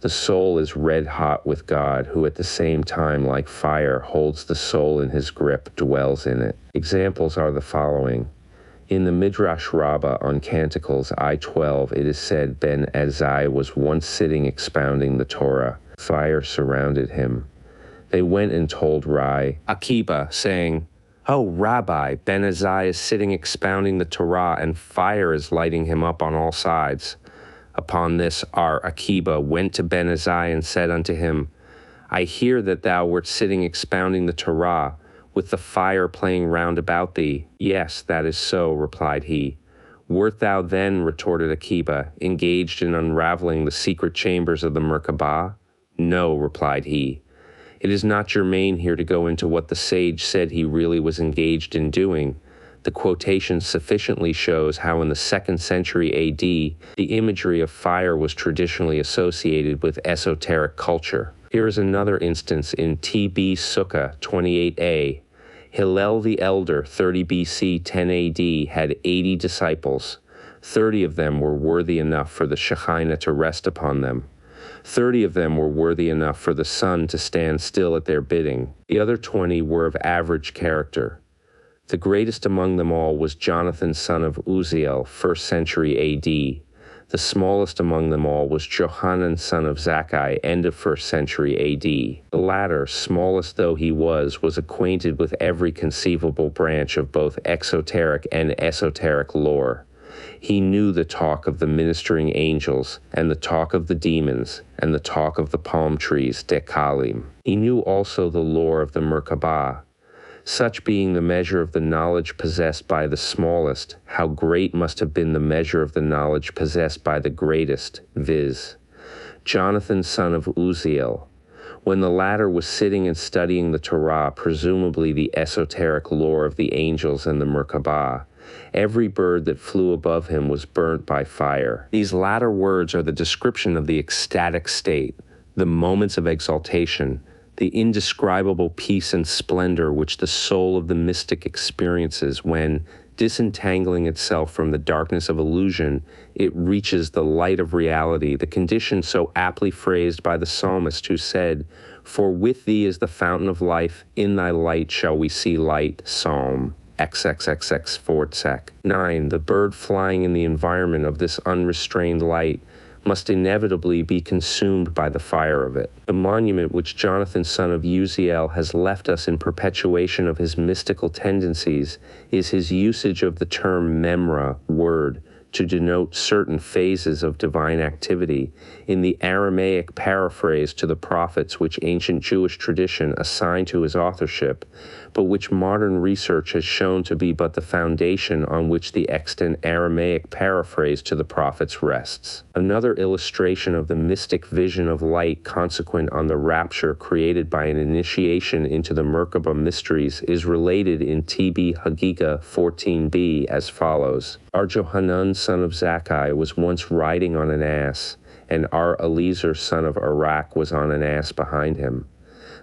[SPEAKER 1] The soul is red-hot with God, who at the same time, like fire, holds the soul in his grip, dwells in it. Examples are the following. In the Midrash Rabbah on Canticles I-12, it is said, Ben Azai was once sitting expounding the Torah. Fire surrounded him. They went and told Rai Akiba, saying, "Oh, Rabbi, Ben Azai is sitting expounding the Torah, and fire is lighting him up on all sides." Upon this, our Akiba went to Ben Azai and said unto him, "I hear that thou wert sitting expounding the Torah, with the fire playing round about thee." "Yes, that is so," replied he. "Wert thou then," retorted Akiba, "engaged in unraveling the secret chambers of the Merkabah?" "No," replied he. "It is not germane here to go into what the sage said he really was engaged in doing. The quotation sufficiently shows how in the 2nd century AD, the imagery of fire was traditionally associated with esoteric culture. Here is another instance in T.B. Sukkah 28a. Hillel the Elder, 30 BC, 10 AD, had 80 disciples. 30 of them were worthy enough for the Shekhinah to rest upon them. 30 of them were worthy enough for the sun to stand still at their bidding. The other 20 were of average character. The greatest among them all was Jonathan son of Uzziel, 1st century AD. The smallest among them all was Johanan son of Zakkai, end of 1st century AD. The latter, smallest though he was acquainted with every conceivable branch of both exoteric and esoteric lore. He knew the talk of the ministering angels, and the talk of the demons, and the talk of the palm trees, Dekalim. He knew also the lore of the Merkabah. Such being the measure of the knowledge possessed by the smallest, how great must have been the measure of the knowledge possessed by the greatest, viz. Jonathan son of Uzziel. When the latter was sitting and studying the Torah, presumably the esoteric lore of the angels and the Merkabah, every bird that flew above him was burnt by fire. These latter words are the description of the ecstatic state, the moments of exaltation, the indescribable peace and splendor which the soul of the mystic experiences when, disentangling itself from the darkness of illusion, it reaches the light of reality, the condition so aptly phrased by the psalmist who said, "For with thee is the fountain of life, in thy light shall we see light." Psalm XXXX/sec. 9. The bird flying in the environment of this unrestrained light must inevitably be consumed by the fire of it. The monument which Jonathan son of Uzziel has left us in perpetuation of his mystical tendencies is his usage of the term memra, word, to denote certain phases of divine activity in the Aramaic paraphrase to the prophets which ancient Jewish tradition assigned to his authorship, but which modern research has shown to be but the foundation on which the extant Aramaic paraphrase to the prophets rests. Another illustration of the mystic vision of light consequent on the rapture created by an initiation into the Merkabah mysteries is related in T.B. Hagiga 14b as follows. Our Johanan son of Zakkai was once riding on an ass, and our Eliezer son of Arak was on an ass behind him.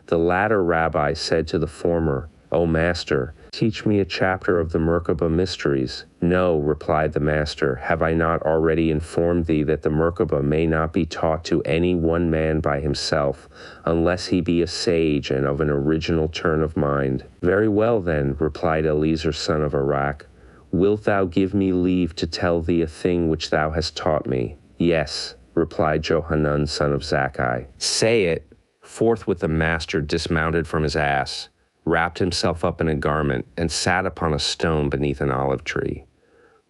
[SPEAKER 1] The latter rabbi said to the former, "O master, teach me a chapter of the Merkabah mysteries." "No," replied the master, "have I not already informed thee that the Merkabah may not be taught to any one man by himself, unless he be a sage and of an original turn of mind?" "Very well then," replied Eliezer son of Arak, "wilt thou give me leave to tell thee a thing which thou hast taught me?" "Yes," replied Johanan son of Zakkai. "Say it." Forthwith the master dismounted from his ass, wrapped himself up in a garment, and sat upon a stone beneath an olive tree.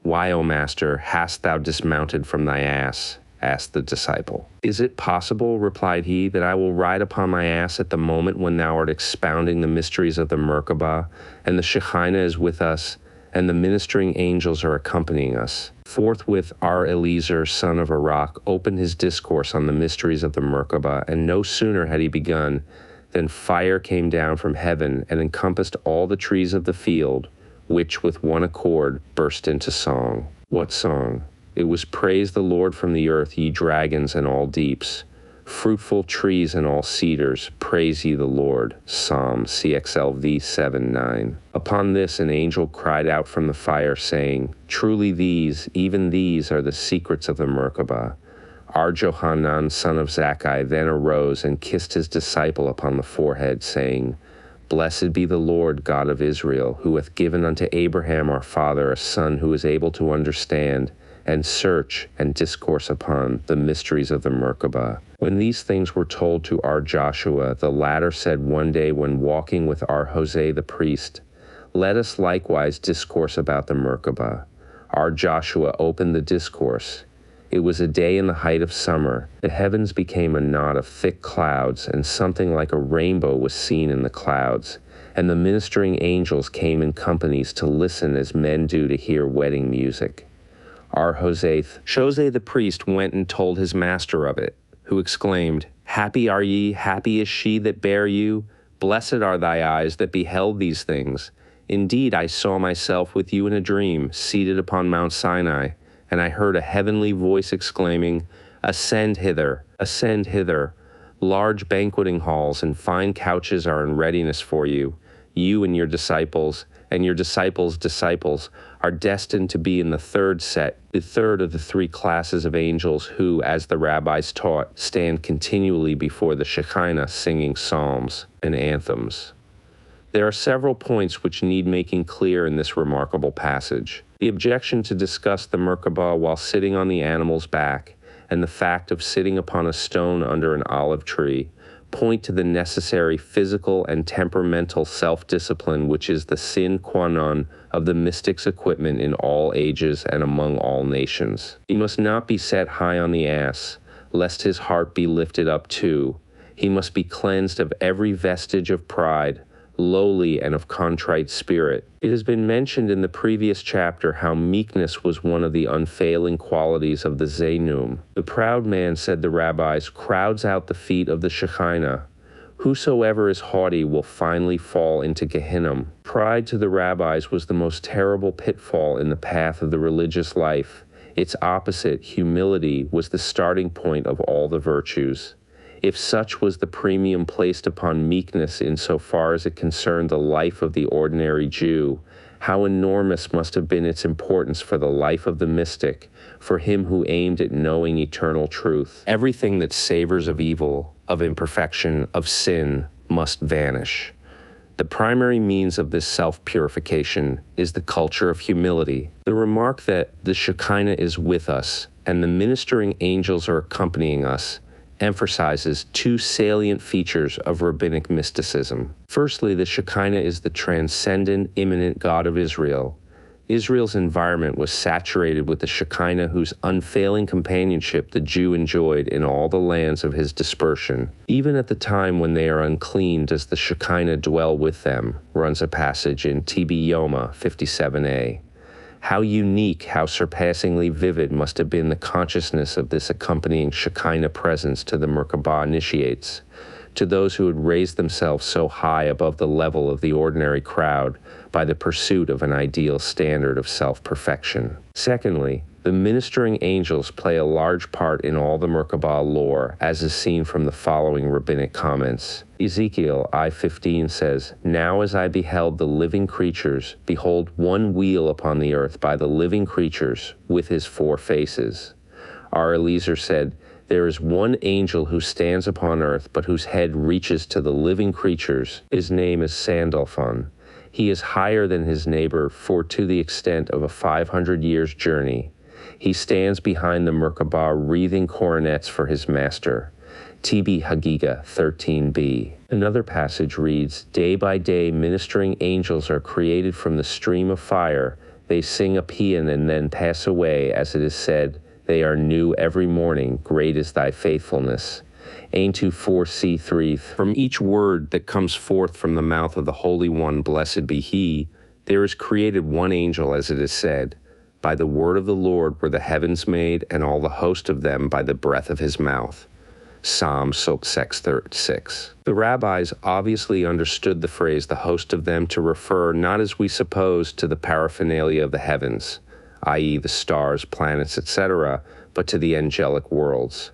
[SPEAKER 1] "Why, O master, hast thou dismounted from thy ass?" asked the disciple. "Is it possible," replied he, "that I will ride upon my ass at the moment when thou art expounding the mysteries of the Merkabah, and the Shekhinah is with us, and the ministering angels are accompanying us?" Forthwith our Eliezer, son of Arak, opened his discourse on the mysteries of the Merkabah, and no sooner had he begun than fire came down from heaven and encompassed all the trees of the field, which with one accord burst into song. What song? It was, "Praise the Lord from the earth, ye dragons and all deeps. Fruitful trees and all cedars, praise ye the Lord." Psalm CXLV 7:9. Upon this an angel cried out from the fire, saying, "Truly these, even these, are the secrets of the Merkabah." Our Johanan son of Zakkai then arose and kissed his disciple upon the forehead, saying, "Blessed be the Lord God of Israel, who hath given unto Abraham our father a son who is able to understand and search and discourse upon the mysteries of the Merkabah." When these things were told to our Joshua, the latter said one day when walking with our Hosea the priest, "Let us likewise discourse about the Merkabah." Our Joshua opened the discourse. It was a day in the height of summer. The heavens became a knot of thick clouds, and something like a rainbow was seen in the clouds. And the ministering angels came in companies to listen as men do to hear wedding music. Our Hosea the priest went and told his master of it, who exclaimed, "Happy are ye, happy is she that bare you. Blessed are thy eyes that beheld these things, Indeed, I saw myself with you in a dream, seated upon Mount Sinai, and I heard a heavenly voice exclaiming, 'Ascend hither, ascend hither. Large banqueting halls and fine couches are in readiness for you. You and your disciples disciples are destined to be in the third set, the third of the three classes of angels who, as the rabbis taught, stand continually before the Shekinah singing psalms and anthems.'" There are several points which need making clear in this remarkable passage. The objection to discuss the Merkabah while sitting on the animal's back, and the fact of sitting upon a stone under an olive tree, point to the necessary physical and temperamental self-discipline which is the sine qua non of the mystic's equipment in all ages and among all nations. He must not be set high on the ass, lest his heart be lifted up too. He must be cleansed of every vestige of pride, lowly and of contrite spirit. It has been mentioned in the previous chapter how meekness was one of the unfailing qualities of the Zainum. The proud man, said the rabbis, crowds out the feet of the Shekinah. Whosoever is haughty will finally fall into Gehinnom. Pride to the rabbis was the most terrible pitfall in the path of the religious life. Its opposite, humility, was the starting point of all the virtues. If such was the premium placed upon meekness in so far as it concerned the life of the ordinary Jew, how enormous must have been its importance for the life of the mystic, for him who aimed at knowing eternal truth. Everything that savors of evil, of imperfection, of sin, must vanish. The primary means of this self-purification is the culture of humility. The remark that the Shekinah is with us and the ministering angels are accompanying us emphasizes two salient features of rabbinic mysticism. Firstly, the Shekinah is the transcendent, immanent God of Israel. Israel's environment was saturated with the Shekinah whose unfailing companionship the Jew enjoyed in all the lands of his dispersion. Even at the time when they are unclean does the Shekinah dwell with them, runs a passage in TB Yoma 57a. How unique, how surpassingly vivid must have been the consciousness of this accompanying Shekinah presence to the Merkabah initiates, to those who had raised themselves so high above the level of the ordinary crowd by the pursuit of an ideal standard of self-perfection. Secondly, the ministering angels play a large part in all the Merkabah lore, as is seen from the following rabbinic comments. Ezekiel I:15 says, "Now as I beheld the living creatures, behold one wheel upon the earth by the living creatures, with his 4 faces. R. Eliezer said, "There is one angel who stands upon earth, but whose head reaches to the living creatures. His name is Sandalphon. He is higher than his neighbor, for to the extent of a 500 years' journey. He stands behind the Merkabah wreathing coronets for his master." TB Hagiga 13b. Another passage reads, "Day by day ministering angels are created from the stream of fire. They sing a paean and then pass away, as it is said, they are new every morning, great is thy faithfulness." Aintu 4c3. From each word that comes forth from the mouth of the Holy One, blessed be he, there is created one angel, as it is said, "By the word of the Lord were the heavens made, and all the host of them by the breath of his mouth." Psalm 6:6. The rabbis obviously understood the phrase "the host of them" to refer not, as we suppose, to the paraphernalia of the heavens, i.e. the stars, planets, etc., but to the angelic worlds.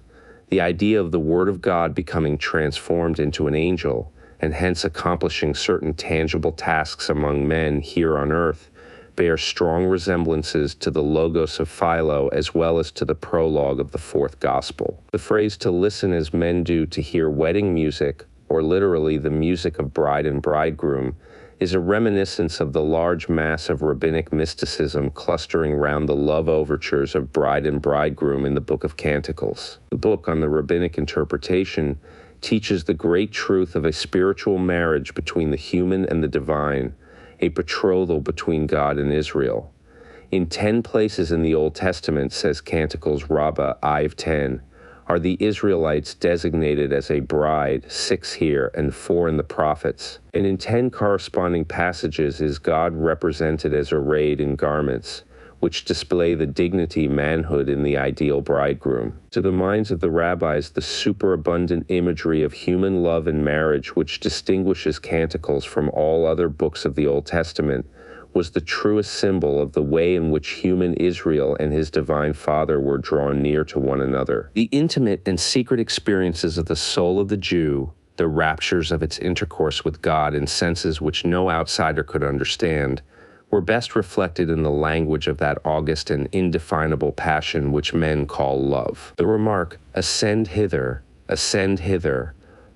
[SPEAKER 1] The idea of the Word of God becoming transformed into an angel, and hence accomplishing certain tangible tasks among men here on earth, bear strong resemblances to the Logos of Philo as well as to the prologue of the 4th Gospel. The phrase "to listen as men do to hear wedding music," or literally the music of bride and bridegroom, is a reminiscence of the large mass of rabbinic mysticism clustering round the love overtures of bride and bridegroom in the Book of Canticles. The book on the rabbinic interpretation teaches the great truth of a spiritual marriage between the human and the divine, a betrothal between God and Israel. In 10 places in the Old Testament, says Canticles Rabbah I:10, are the Israelites designated as a bride, 6 here and 4 in the prophets. And in 10 corresponding passages is God represented as arrayed in garments, which display the dignity, manhood in the ideal bridegroom. To the minds of the rabbis, the superabundant imagery of human love and marriage, which distinguishes Canticles from all other books of the Old Testament, was the truest symbol of the way in which human Israel and his divine Father were drawn near to one another. The intimate and secret experiences of the soul of the Jew, the raptures of its intercourse with God in senses which no outsider could understand, were best reflected in the language of that august and indefinable passion which men call love. The remark, ascend hither,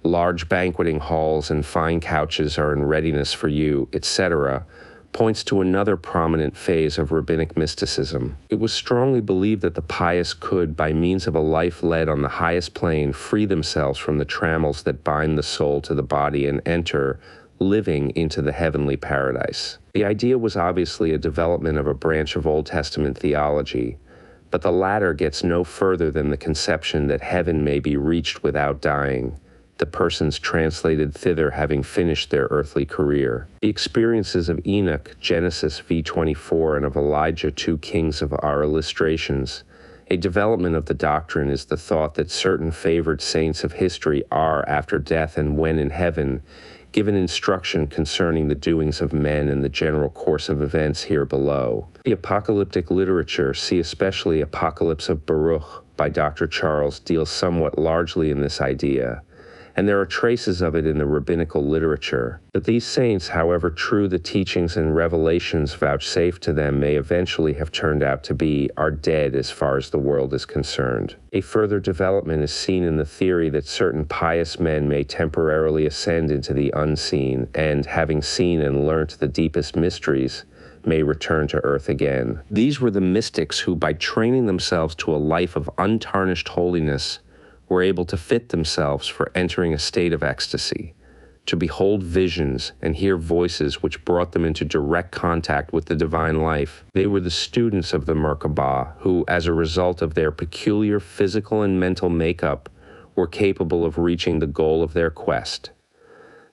[SPEAKER 1] large banqueting halls and fine couches are in readiness for you, etc., points to another prominent phase of rabbinic mysticism. It was strongly believed that the pious could, by means of a life led on the highest plane, free themselves from the trammels that bind the soul to the body and enter, living, into the heavenly paradise. The idea was obviously a development of a branch of Old Testament theology, but the latter gets no further than the conception that heaven may be reached without dying, the persons translated thither having finished their earthly career. The experiences of Enoch, Genesis v24, and of Elijah, 2 Kings, of our illustrations. A development of the doctrine is the thought that certain favored saints of history are, after death and when in heaven, given instruction concerning the doings of men and the general course of events here below. The apocalyptic literature, see especially Apocalypse of Baruch by Dr. Charles, deals somewhat largely in this idea, and there are traces of it in the rabbinical literature. But these saints, however true the teachings and revelations vouchsafed to them may eventually have turned out to be, are dead as far as the world is concerned. A further development is seen in the theory that certain pious men may temporarily ascend into the unseen, and, having seen and learnt the deepest mysteries, may return to earth again. These were the mystics who, by training themselves to a life of untarnished holiness, were able to fit themselves for entering a state of ecstasy, to behold visions and hear voices which brought them into direct contact with the divine life. They were the students of the Merkabah who, as a result of their peculiar physical and mental makeup, were capable of reaching the goal of their quest.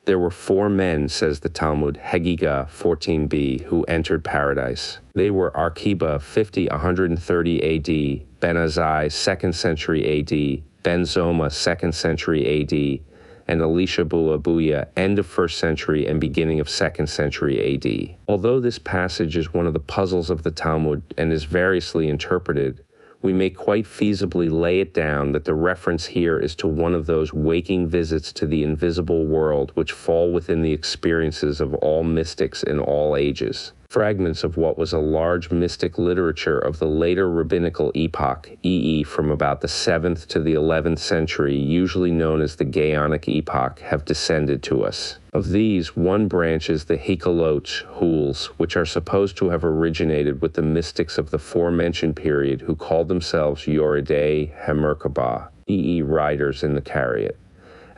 [SPEAKER 1] There were 4 men, says the Talmud, Hegiga 14b, who entered paradise. They were Arkiba 130 AD, Ben Azai 2nd century AD, Ben Zoma 2nd century AD, and Elisha Buabuya end of 1st century and beginning of 2nd century AD. Although this passage is one of the puzzles of the Talmud and is variously interpreted, we may quite feasibly lay it down that the reference here is to one of those waking visits to the invisible world which fall within the experiences of all mystics in all ages. Fragments of what was a large mystic literature of the later rabbinical epoch, e.e. from about the 7th to the 11th century, usually known as the Gaonic epoch, have descended to us. Of these, one branch is the Hikaloch, Huls, which are supposed to have originated with the mystics of the forementioned period who called themselves Yoredei HaMerkabah, e.e. riders in the chariot.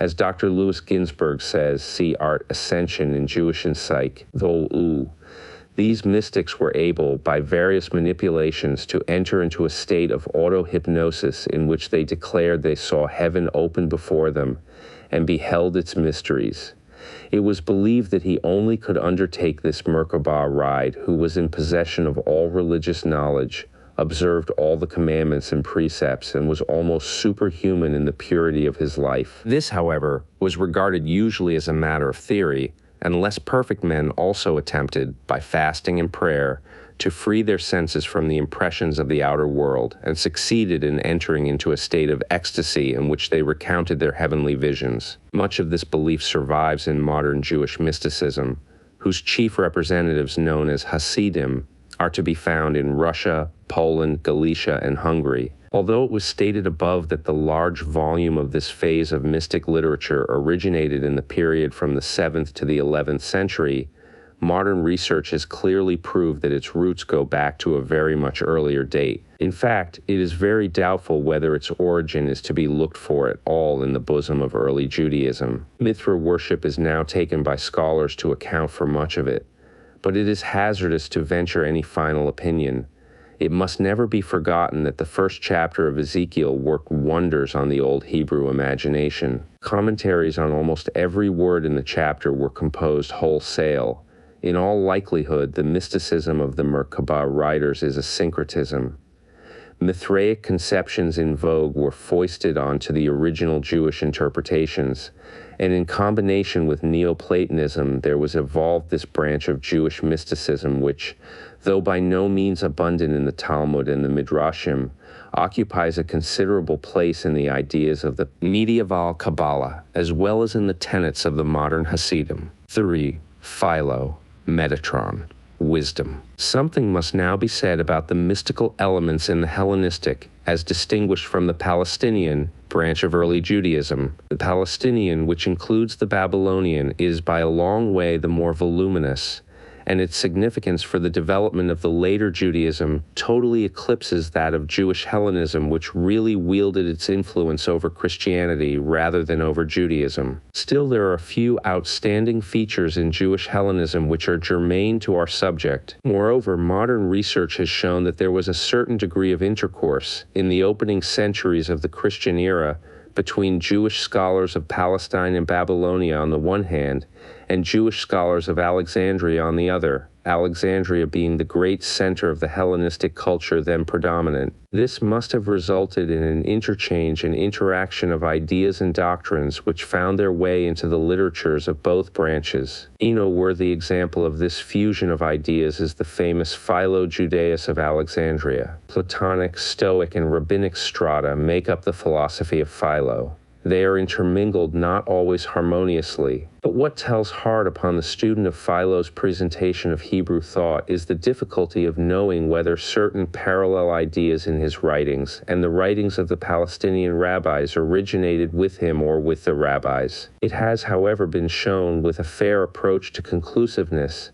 [SPEAKER 1] As Dr. Louis Ginsberg says, see Art Ascension in Jewish Insight, Thol-U, these mystics were able, by various manipulations, to enter into a state of auto-hypnosis in which they declared they saw heaven open before them and beheld its mysteries. It was believed that he only could undertake this Merkabah ride who was in possession of all religious knowledge, observed all the commandments and precepts, and was almost superhuman in the purity of his life. This, however, was regarded usually as a matter of theory, and less perfect men also attempted, by fasting and prayer, to free their senses from the impressions of the outer world, and succeeded in entering into a state of ecstasy in which they recounted their heavenly visions. Much of this belief survives in modern Jewish mysticism, whose chief representatives, known as Hasidim, are to be found in Russia, Poland, Galicia, and Hungary. Although it was stated above that the large volume of this phase of mystic literature originated in the period from the 7th to the 11th century, modern research has clearly proved that its roots go back to a very much earlier date. In fact, it is very doubtful whether its origin is to be looked for at all in the bosom of early Judaism. Mithra worship is now taken by scholars to account for much of it, but it is hazardous to venture any final opinion. It must never be forgotten that the first chapter of Ezekiel worked wonders on the old Hebrew imagination. Commentaries on almost every word in the chapter were composed wholesale, In all likelihood, the mysticism of the Merkabah writers is a syncretism. Mithraic conceptions in vogue were foisted onto the original Jewish interpretations, and in combination with Neoplatonism, there was evolved this branch of Jewish mysticism which, though by no means abundant in the Talmud and the Midrashim, occupies a considerable place in the ideas of the medieval Kabbalah, as well as in the tenets of the modern Hasidim. 3. Philo, Metatron, wisdom. Something must now be said about the mystical elements in the Hellenistic, as distinguished from the Palestinian branch of early Judaism. The Palestinian, which includes the Babylonian, is by a long way the more voluminous, and its significance for the development of the later Judaism totally eclipses that of Jewish Hellenism, which really wielded its influence over Christianity rather than over Judaism. Still, there are a few outstanding features in Jewish Hellenism which are germane to our subject. Moreover, modern research has shown that there was a certain degree of intercourse in the opening centuries of the Christian era between Jewish scholars of Palestine and Babylonia on the one hand, and Jewish scholars of Alexandria on the other, Alexandria being the great center of the Hellenistic culture then predominant. This must have resulted in an interchange and interaction of ideas and doctrines which found their way into the literatures of both branches. A noteworthy example of this fusion of ideas is the famous Philo-Judaeus of Alexandria. Platonic, Stoic, and Rabbinic strata make up the philosophy of Philo. They are intermingled not always harmoniously, but what tells hard upon the student of Philo's presentation of Hebrew thought is the difficulty of knowing whether certain parallel ideas in his writings and the writings of the Palestinian rabbis originated with him or with the rabbis. It has, however, been shown with a fair approach to conclusiveness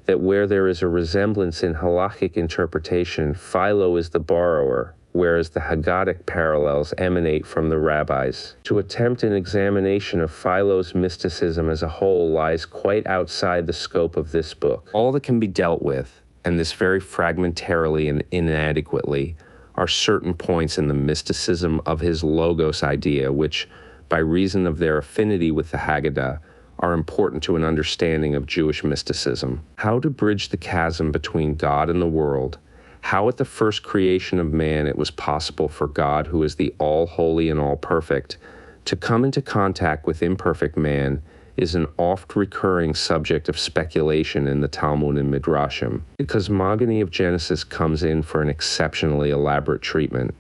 [SPEAKER 1] that where there is a resemblance in halakhic interpretation, Philo is the borrower, whereas the Haggadic parallels emanate from the rabbis. To attempt an examination of Philo's mysticism as a whole lies quite outside the scope of this book. All that can be dealt with, and this very fragmentarily and inadequately, are certain points in the mysticism of his logos idea, which, by reason of their affinity with the Haggadah, are important to an understanding of Jewish mysticism. How to bridge the chasm between God and the world, how at the first creation of man it was possible for God, who is the all-holy and all-perfect, to come into contact with imperfect man, is an oft-recurring subject of speculation in the Talmud and Midrashim. The cosmogony of Genesis comes in for an exceptionally elaborate treatment.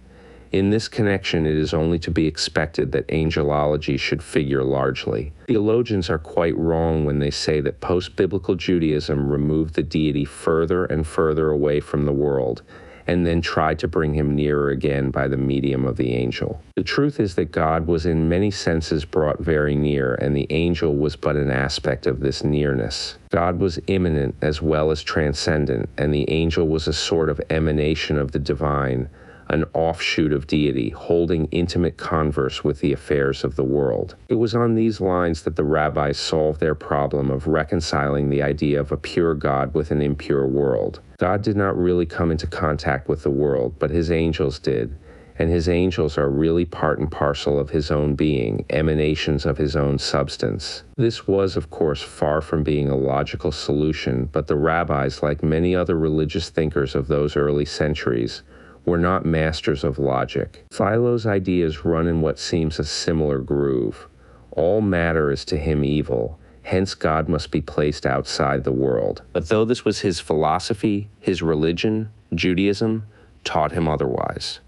[SPEAKER 1] In this connection, it is only to be expected that angelology should figure largely. Theologians are quite wrong when they say that post-biblical Judaism removed the deity further and further away from the world, and then tried to bring him nearer again by the medium of the angel. The truth is that God was in many senses brought very near, and the angel was but an aspect of this nearness. God was immanent as well as transcendent, and the angel was a sort of emanation of the divine, an offshoot of deity, holding intimate converse with the affairs of the world. It was on these lines that the rabbis solved their problem of reconciling the idea of a pure God with an impure world. God did not really come into contact with the world, but his angels did, and his angels are really part and parcel of his own being, emanations of his own substance. This was, of course, far from being a logical solution, but the rabbis, like many other religious thinkers of those early centuries, were not masters of logic. Philo's ideas run in what seems a similar groove. All matter is to him evil, hence God must be placed outside the world. But though this was his philosophy, his religion, Judaism, taught him otherwise.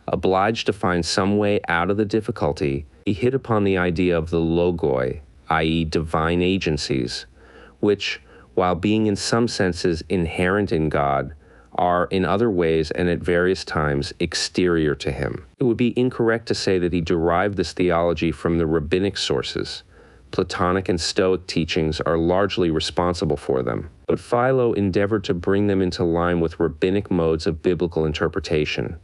[SPEAKER 1] Obliged to find some way out of the difficulty, he hit upon the idea of the logoi, i.e. divine agencies, which, while being in some senses inherent in God, are in other ways and at various times exterior to him. It would be incorrect to say that he derived this theology from the rabbinic sources. Platonic and Stoic teachings are largely responsible for them, but Philo endeavored to bring them into line with rabbinic modes of biblical interpretation.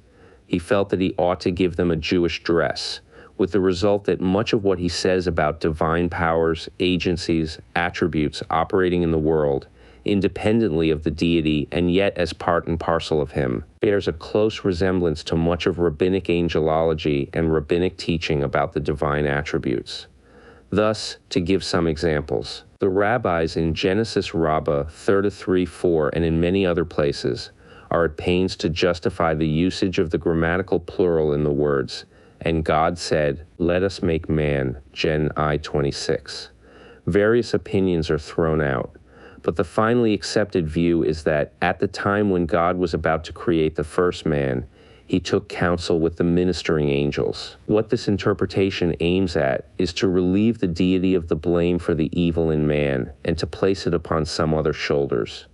[SPEAKER 1] He felt that he ought to give them a Jewish dress, with the result that much of what he says about divine powers, agencies, attributes operating in the world, independently of the deity and yet as part and parcel of him, bears a close resemblance to much of rabbinic angelology and rabbinic teaching about the divine attributes. Thus, to give some examples, The rabbis in Genesis Rabbah 33:4 and in many other places are at pains to justify the usage of the grammatical plural in the words, "And God said, let us make man," Gen I 26. Various opinions are thrown out, but the finally accepted view is that at the time when God was about to create the first man, he took counsel with the ministering angels. What this interpretation aims at is to relieve the deity of the blame for the evil in man and to place it upon some other shoulders.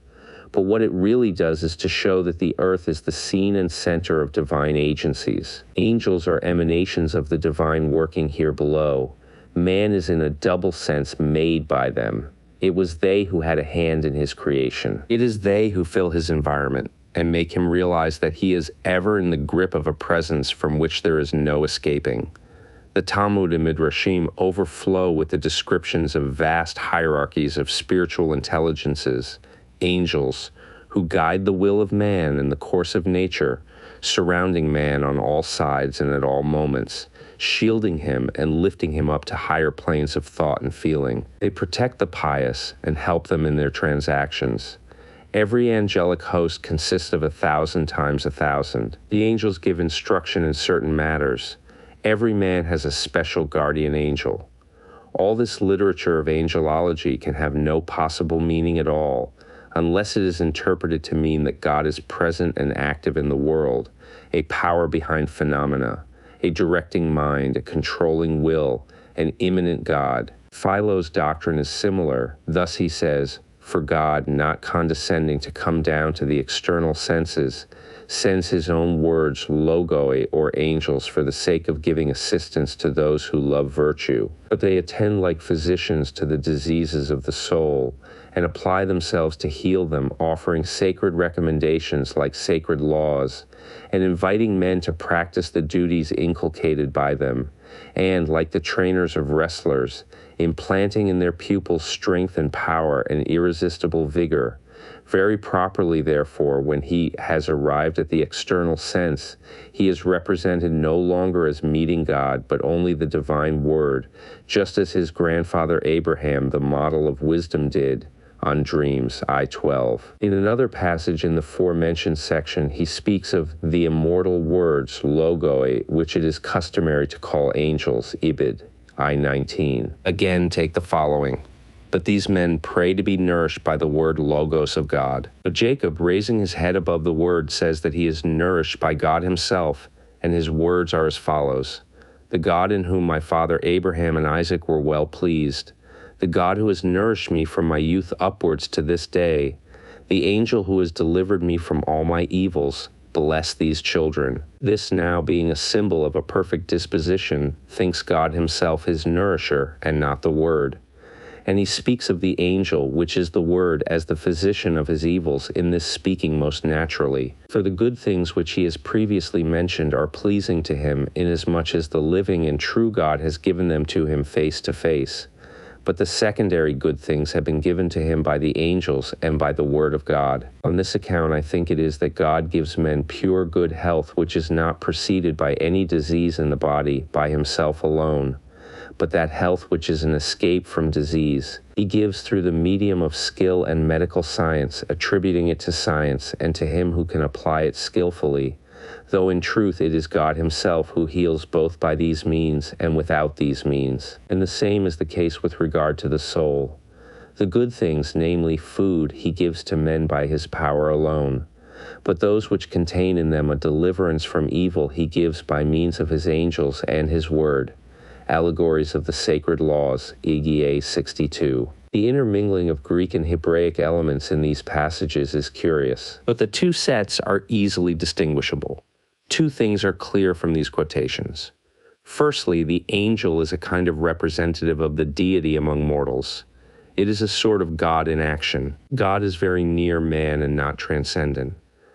[SPEAKER 1] But what it really does is to show that the earth is the scene and center of divine agencies. Angels are emanations of the divine working here below. Man is in a double sense made by them. It was they who had a hand in his creation. It is they who fill his environment and make him realize that he is ever in the grip of a presence from which there is no escaping. The Talmud and Midrashim overflow with the descriptions of vast hierarchies of spiritual intelligences, angels, who guide the will of man in the course of nature, surrounding man on all sides and at all moments, shielding him and lifting him up to higher planes of thought and feeling. They protect the pious and help them in their transactions. Every angelic host consists of 1,000 times 1,000. The angels give instruction in certain matters. Every man has a special guardian angel. All this literature of angelology can have no possible meaning at all, unless it is interpreted to mean that God is present and active in the world, a power behind phenomena, a directing mind, a controlling will, an immanent God. Philo's doctrine is similar. Thus he says, "For God, not condescending to come down to the external senses, sends his own words, logoi, or angels, for the sake of giving assistance to those who love virtue. But they attend like physicians to the diseases of the soul, and apply themselves to heal them, offering sacred recommendations like sacred laws, and inviting men to practice the duties inculcated by them, and, like the trainers of wrestlers, implanting in their pupils strength and power and irresistible vigor. Very properly, therefore, when he has arrived at the external sense, he is represented no longer as meeting God, but only the divine word, just as his grandfather Abraham, the model of wisdom, did on dreams, I-12. In another passage in the forementioned section, he speaks of the immortal words, logoi, which it is customary to call angels, ibid, I-19. Again, take the following. But these men pray to be nourished by the word logos of God. But Jacob, raising his head above the word, says that he is nourished by God himself, and his words are as follows. The God in whom my father Abraham and Isaac were well pleased, the God who has nourished me from my youth upwards to this day, the angel who has delivered me from all my evils, bless these children. This now being a symbol of a perfect disposition, thinks God himself his nourisher and not the word. And he speaks of the angel, which is the word, as the physician of his evils, in this speaking most naturally. For the good things which he has previously mentioned are pleasing to him, inasmuch as the living and true God has given them to him face to face. But the secondary good things have been given to him by the angels and by the word of God. On this account, I think it is that God gives men pure good health, which is not preceded by any disease in the body, by himself alone, but that health which is an escape from disease. He gives through the medium of skill and medical science, attributing it to science and to him who can apply it skillfully, though in truth it is God himself who heals both by these means and without these means. And the same is the case with regard to the soul. The good things, namely food, he gives to men by his power alone, but those which contain in them a deliverance from evil he gives by means of his angels and his word. Allegories of the Sacred Laws, EGA 62. The intermingling of Greek and Hebraic elements in these passages is curious, but the two sets are easily distinguishable. Two things are clear from these quotations. Firstly, the angel is a kind of representative of the deity among mortals. It is a sort of God in action. God is very near man and not transcendent.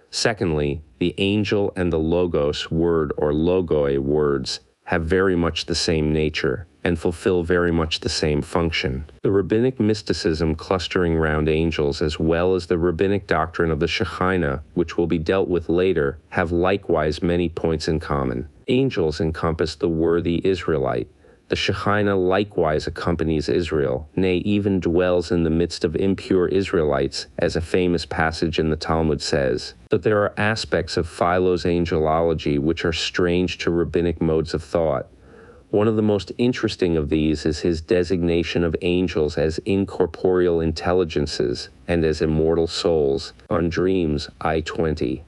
[SPEAKER 1] Secondly, the angel and the logos, word, or logoi, words, have very much the same nature and fulfill very much the same function. The rabbinic mysticism clustering round angels, as well as the rabbinic doctrine of the Shekhinah, which will be dealt with later, have likewise many points in common. Angels encompass the worthy Israelite, The Shekhinah likewise accompanies Israel, nay, even dwells in the midst of impure Israelites, as a famous passage in the Talmud says. But there are aspects of Philo's angelology which are strange to rabbinic modes of thought. One of the most interesting of these is his designation of angels as incorporeal intelligences and as immortal souls, on Dreams, I-20.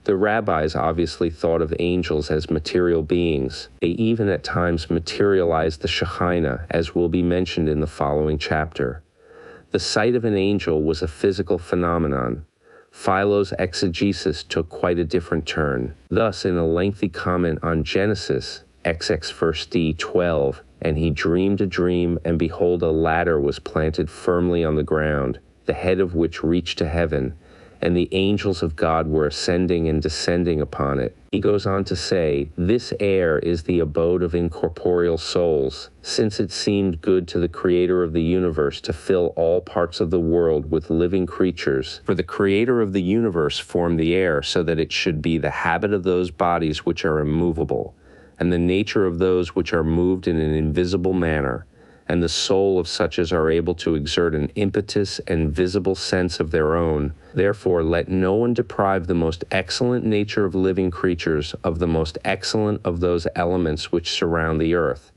[SPEAKER 1] The rabbis obviously thought of angels as material beings. They even at times materialized the Shekhinah, as will be mentioned in the following chapter. The sight of an angel was a physical phenomenon. Philo's exegesis took quite a different turn. Thus, in a lengthy comment on Genesis, XX verse D12, and he dreamed a dream, and behold, a ladder was planted firmly on the ground, the head of which reached to heaven, and the angels of God were ascending and descending upon it. He goes on to say, this air is the abode of incorporeal souls, since it seemed good to the Creator of the universe to fill all parts of the world with living creatures. For the Creator of the universe formed the air so that it should be the habit of those bodies which are immovable, and the nature of those which are moved in an invisible manner, and the soul of such as are able to exert an impetus and visible sense of their own. Therefore let no one deprive the most excellent nature of living creatures of the most excellent of those elements which surround the earth,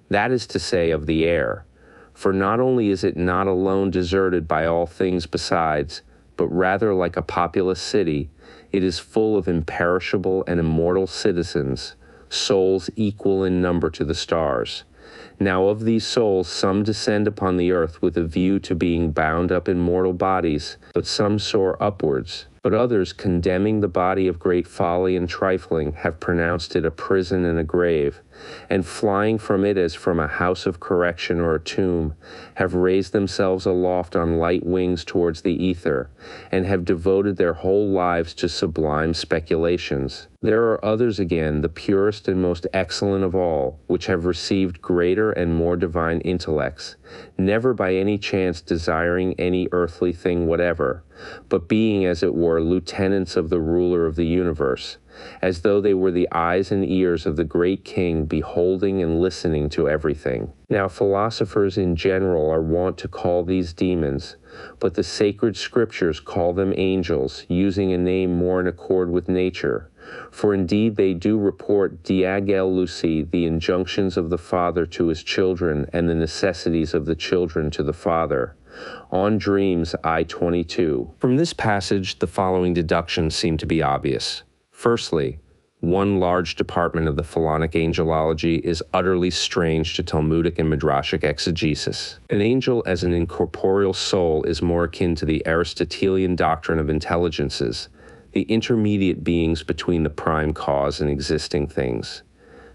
[SPEAKER 1] that is to say, of the air. For not only is it not alone deserted by all things besides, but rather like a populous city, it is full of imperishable and immortal citizens, souls equal in number to the stars. Now of these souls some descend upon the earth with a view to being bound up in mortal bodies, but some soar upwards. But others, condemning the body of great folly and trifling, have pronounced it a prison and a grave, and flying from it as from a house of correction or a tomb, have raised themselves aloft on light wings towards the ether, and have devoted their whole lives to sublime speculations. There are others again, the purest and most excellent of all, which have received greater and more divine intellects, never by any chance desiring any earthly thing whatever, but being, as it were, lieutenants of the ruler of the universe, as though they were the eyes and ears of the great king, beholding and listening to everything. Now philosophers in general are wont to call these demons, but the sacred scriptures call them angels, using a name more in accord with nature. For indeed they do report diagel lucy, the injunctions of the father to his children, and the necessities of the children to the father. On Dreams, I-22. From this passage, the following deductions seem to be obvious. Firstly, one large department of the Philonic angelology is utterly strange to Talmudic and Midrashic exegesis. An angel as an incorporeal soul is more akin to the Aristotelian doctrine of intelligences, the intermediate beings between the prime cause and existing things.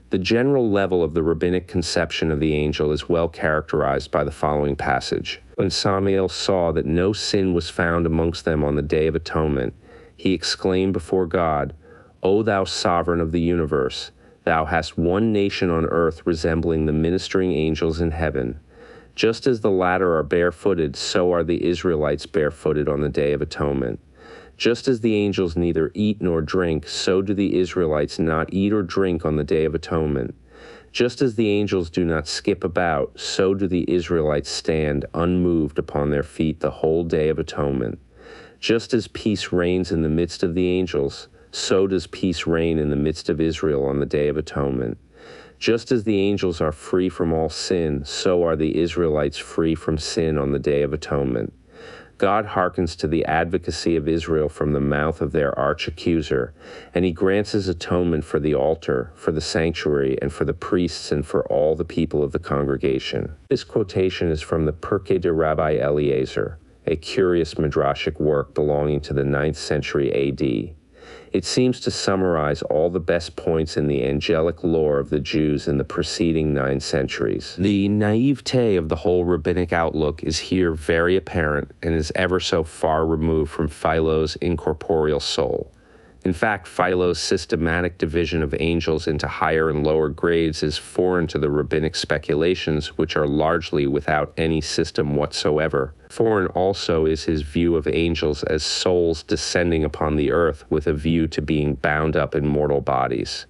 [SPEAKER 1] The general level of the rabbinic conception of the angel is well characterized by the following passage. When Samuel saw that no sin was found amongst them on the Day of Atonement, he exclaimed before God, O thou sovereign of the universe, thou hast one nation on earth resembling the ministering angels in heaven. Just as the latter are barefooted, so are the Israelites barefooted on the Day of Atonement. Just as the angels neither eat nor drink, so do the Israelites not eat or drink on the Day of Atonement. Just as the angels do not skip about, so do the Israelites stand unmoved upon their feet the whole Day of Atonement. Just as peace reigns in the midst of the angels, so does peace reign in the midst of Israel on the Day of Atonement. Just as the angels are free from all sin, so are the Israelites free from sin on the Day of Atonement. God hearkens to the advocacy of Israel from the mouth of their arch-accuser, and he grants his atonement for the altar, for the sanctuary, and for the priests, and for all the people of the congregation. This quotation is from the Pirkei de Rabbi Eliezer, a curious midrashic work belonging to the 9th century A.D. It seems to summarize all the best points in the angelic lore of the Jews in the preceding 9 centuries. The naivete of the whole rabbinic outlook is here very apparent and is ever so far removed from Philo's incorporeal soul. In fact, Philo's systematic division of angels into higher and lower grades is foreign to the rabbinic speculations, which are largely without any system whatsoever. Foreign also is his view of angels as souls descending upon the earth with a view to being bound up in mortal bodies.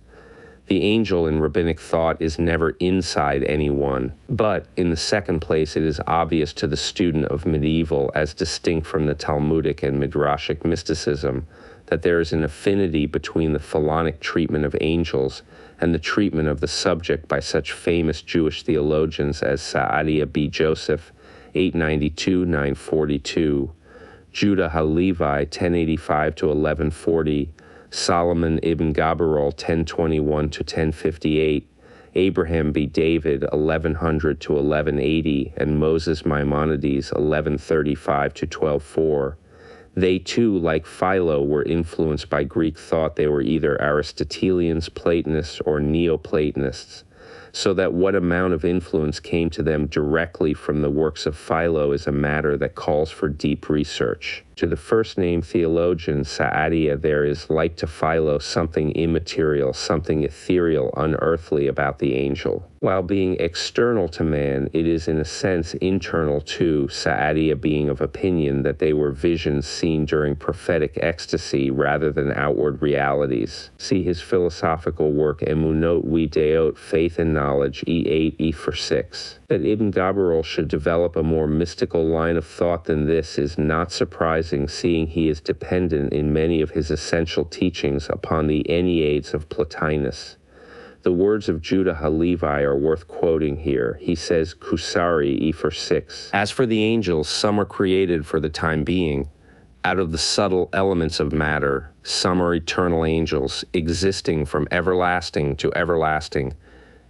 [SPEAKER 1] The angel in rabbinic thought is never inside anyone, but in the second place, it is obvious to the student of medieval, as distinct from the Talmudic and Midrashic mysticism, that there is an affinity between the Phalonic treatment of angels and the treatment of the subject by such famous Jewish theologians as Saadia B. Joseph, 892-942, Judah HaLevi, 1085 to 1140, Solomon ibn Gabirol, 1021 to 1058, Abraham B. David, 1100 to 1180, and Moses Maimonides, 1135 to 1204. They too, like Philo, were influenced by Greek thought. They were either Aristotelians, Platonists, or Neoplatonists, so that what amount of influence came to them directly from the works of Philo is a matter that calls for deep research. To the first-named theologian, Saadia, there is, like to Philo, something immaterial, something ethereal, unearthly about the angel. While being external to man, it is in a sense internal too, Saadia being of opinion that they were visions seen during prophetic ecstasy rather than outward realities. See his philosophical work Emunot we Deot, Faith and Knowledge, E8, E4-6. That Ibn Gabirol should develop a more mystical line of thought than this is not surprising, seeing he is dependent in many of his essential teachings upon the Enneades of Plotinus. The words of Judah HaLevi are worth quoting here. He says, Kusari, E4-6. As for the angels, some are created for the time being, out of the subtle elements of matter. Some are eternal angels, existing from everlasting to everlasting,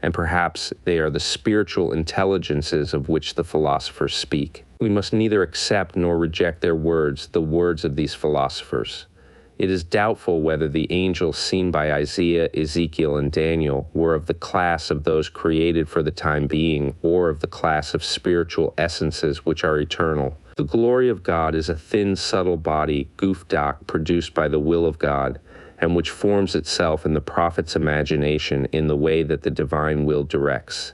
[SPEAKER 1] and perhaps they are the spiritual intelligences of which the philosophers speak. We must neither accept nor reject their words, the words of these philosophers. It is doubtful whether the angels seen by Isaiah, Ezekiel, and Daniel were of the class of those created for the time being, or of the class of spiritual essences which are eternal. The glory of God is a thin, subtle body, gufdak, produced by the will of God, and which forms itself in the prophet's imagination in the way that the divine will directs.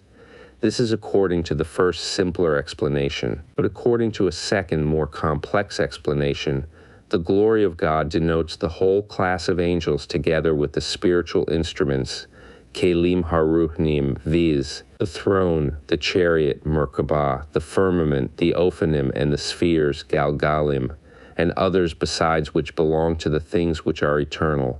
[SPEAKER 1] This is according to the first simpler explanation, but according to a second, more complex explanation, the glory of God denotes the whole class of angels together with the spiritual instruments, Kelim Haruchnim, viz., the throne, the chariot, Merkabah, the firmament, the Ophanim, and the spheres, Galgalim, and others besides which belong to the things which are eternal.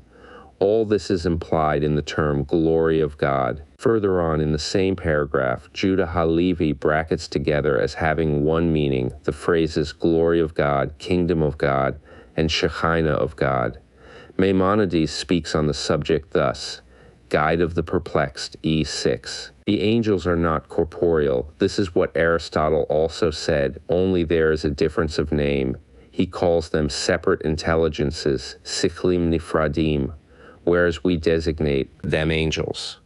[SPEAKER 1] All this is implied in the term glory of God. Further on in the same paragraph, Judah HaLevi brackets together as having one meaning the phrases glory of God, kingdom of God, and Shekinah of God. Maimonides speaks on the subject thus, Guide of the Perplexed, E6. The angels are not corporeal. This is what Aristotle also said, only there is a difference of name. He calls them separate intelligences, Sikhlim Nifradim, whereas we designate them angels.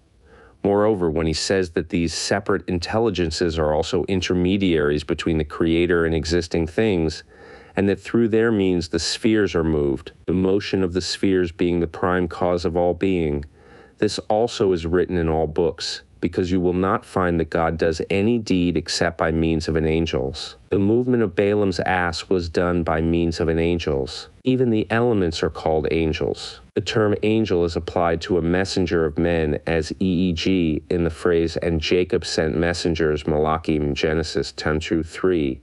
[SPEAKER 1] Moreover, when he says that these separate intelligences are also intermediaries between the Creator and existing things, and that through their means the spheres are moved, the motion of the spheres being the prime cause of all being, this also is written in all books, because you will not find that God does any deed except by means of an angel's. The movement of Balaam's ass was done by means of an angel's. Even the elements are called angels. The term angel is applied to a messenger of men as EEG in the phrase, and Jacob sent messengers, Malachim, Genesis 10-3.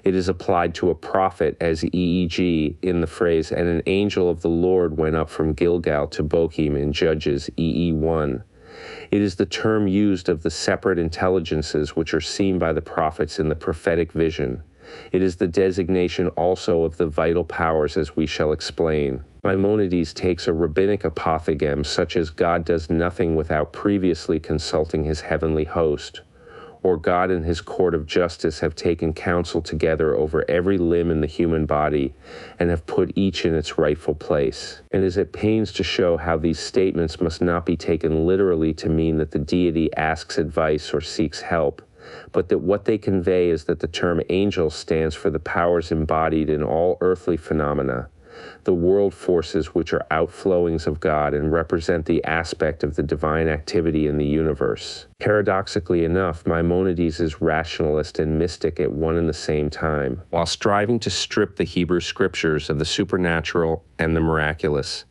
[SPEAKER 1] It is applied to a prophet as EEG in the phrase, and an angel of the Lord went up from Gilgal to Bochim in Judges EE1. It is the term used of the separate intelligences which are seen by the prophets in the prophetic vision. It is the designation also of the vital powers, as we shall explain. Maimonides takes a rabbinic apothegm such as God does nothing without previously consulting his heavenly host, or God and his court of justice have taken counsel together over every limb in the human body and have put each in its rightful place, and is at pains to show how these statements must not be taken literally to mean that the deity asks advice or seeks help, but that what they convey is that the term angel stands for the powers embodied in all earthly phenomena, the world forces which are outflowings of God and represent the aspect of the divine activity in the universe. Paradoxically enough, Maimonides is rationalist and mystic at one and the same time. While striving to strip the Hebrew scriptures of the supernatural and the miraculous,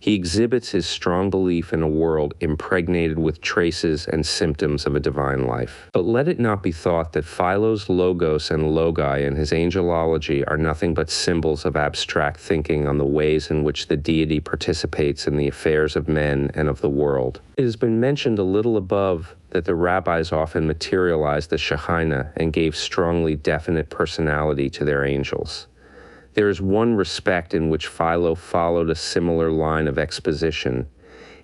[SPEAKER 1] He exhibits his strong belief in a world impregnated with traces and symptoms of a divine life. But let it not be thought that Philo's logos and logi in his angelology are nothing but symbols of abstract thinking on the ways in which the deity participates in the affairs of men and of the world. It has been mentioned a little above that the rabbis often materialized the Shekhinah and gave strongly definite personality to their angels. There is one respect in which Philo followed a similar line of exposition.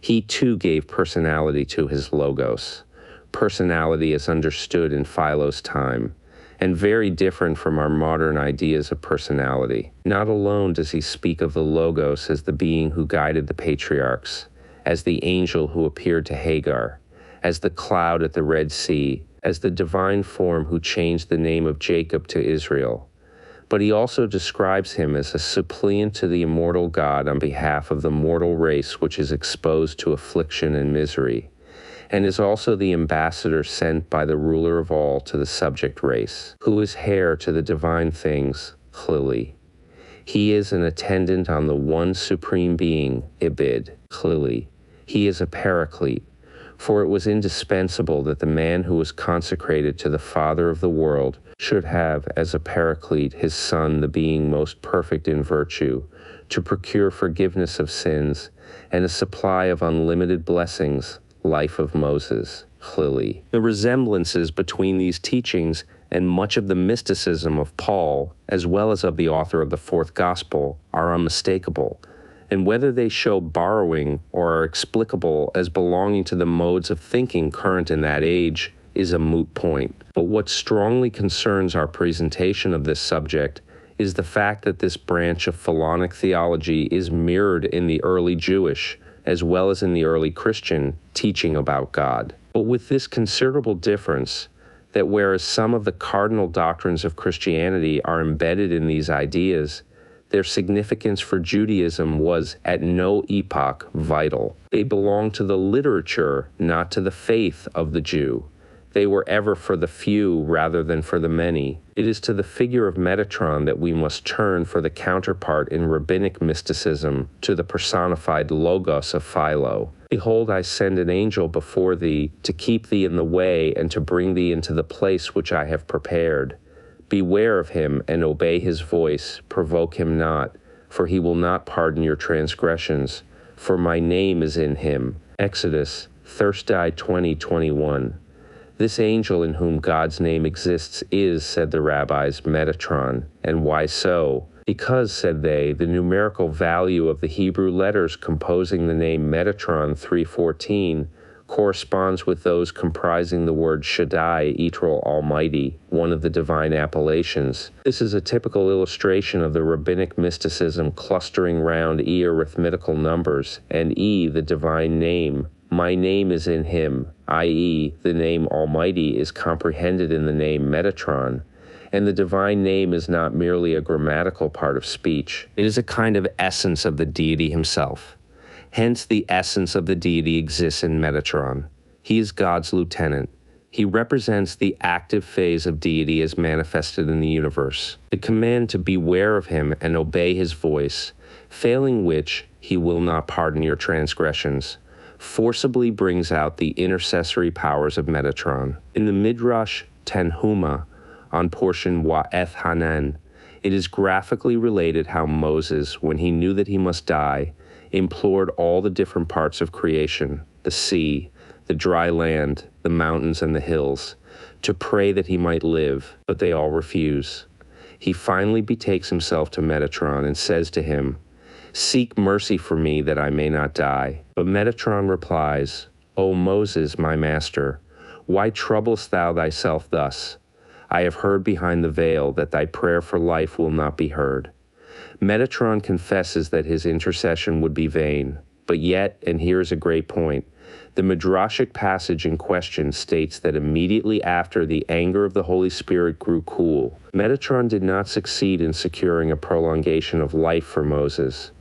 [SPEAKER 1] He too gave personality to his logos. Personality as understood in Philo's time, and very different from our modern ideas of personality. Not alone does he speak of the logos as the being who guided the patriarchs, as the angel who appeared to Hagar, as the cloud at the Red Sea, as the divine form who changed the name of Jacob to Israel. But he also describes him as a suppliant to the immortal God on behalf of the mortal race which is exposed to affliction and misery, and is also the ambassador sent by the ruler of all to the subject race, who is heir to the divine things, Chlili. He is an attendant on the one supreme being, Ibid, Chlili. He is a paraclete, for it was indispensable that the man who was consecrated to the Father of the world should have as a paraclete his Son, the being most perfect in virtue, to procure forgiveness of sins and a supply of unlimited blessings, life of Moses, Chlili. The resemblances between these teachings and much of the mysticism of Paul, as well as of the author of the Fourth Gospel, are unmistakable, and whether they show borrowing or are explicable as belonging to the modes of thinking current in that age is a moot point. But what strongly concerns our presentation of this subject is the fact that this branch of Philonic theology is mirrored in the early Jewish, as well as in the early Christian, teaching about God. But with this considerable difference, that whereas some of the cardinal doctrines of Christianity are embedded in these ideas, their significance for Judaism was at no epoch vital. They belonged to the literature, not to the faith of the Jew. They were ever for the few rather than for the many. It is to the figure of Metatron that we must turn for the counterpart in rabbinic mysticism to the personified logos of Philo. Behold, I send an angel before thee to keep thee in the way and to bring thee into the place which I have prepared. Beware of him and obey his voice, provoke him not, for he will not pardon your transgressions, for my name is in him. Exodus 20:21. This angel in whom God's name exists is, said the rabbis, Metatron. And why so? Because, said they, the numerical value of the Hebrew letters composing the name Metatron 314 corresponds with those comprising the word Shaddai, Yitro, Almighty, one of the divine appellations. This is a typical illustration of the rabbinic mysticism clustering round E arithmetical numbers, and E, the divine name. My name is in him, i.e., the name Almighty is comprehended in the name Metatron, and the divine name is not merely a grammatical part of speech. It is a kind of essence of the deity himself. Hence, the essence of the deity exists in Metatron. He is God's lieutenant. He represents the active phase of deity as manifested in the universe. The command to beware of him and obey his voice, failing which he will not pardon your transgressions, forcibly brings out the intercessory powers of Metatron. In the Midrash Tanhuma, on portion Wa'eth Hanan, it is graphically related how Moses, when he knew that he must die, implored all the different parts of creation, the sea, the dry land, the mountains, and the hills, to pray that he might live, but they all refuse. He finally betakes himself to Metatron and says to him, "Seek mercy for me that I may not die." But Metatron replies, "O Moses, my master, why troublest thou thyself thus? I have heard behind the veil that thy prayer for life will not be heard." Metatron confesses that his intercession would be vain, but yet, and here is a great point, the Midrashic passage in question states that immediately after the anger of the Holy Spirit grew cool, Metatron did not succeed in securing a prolongation of life for Moses,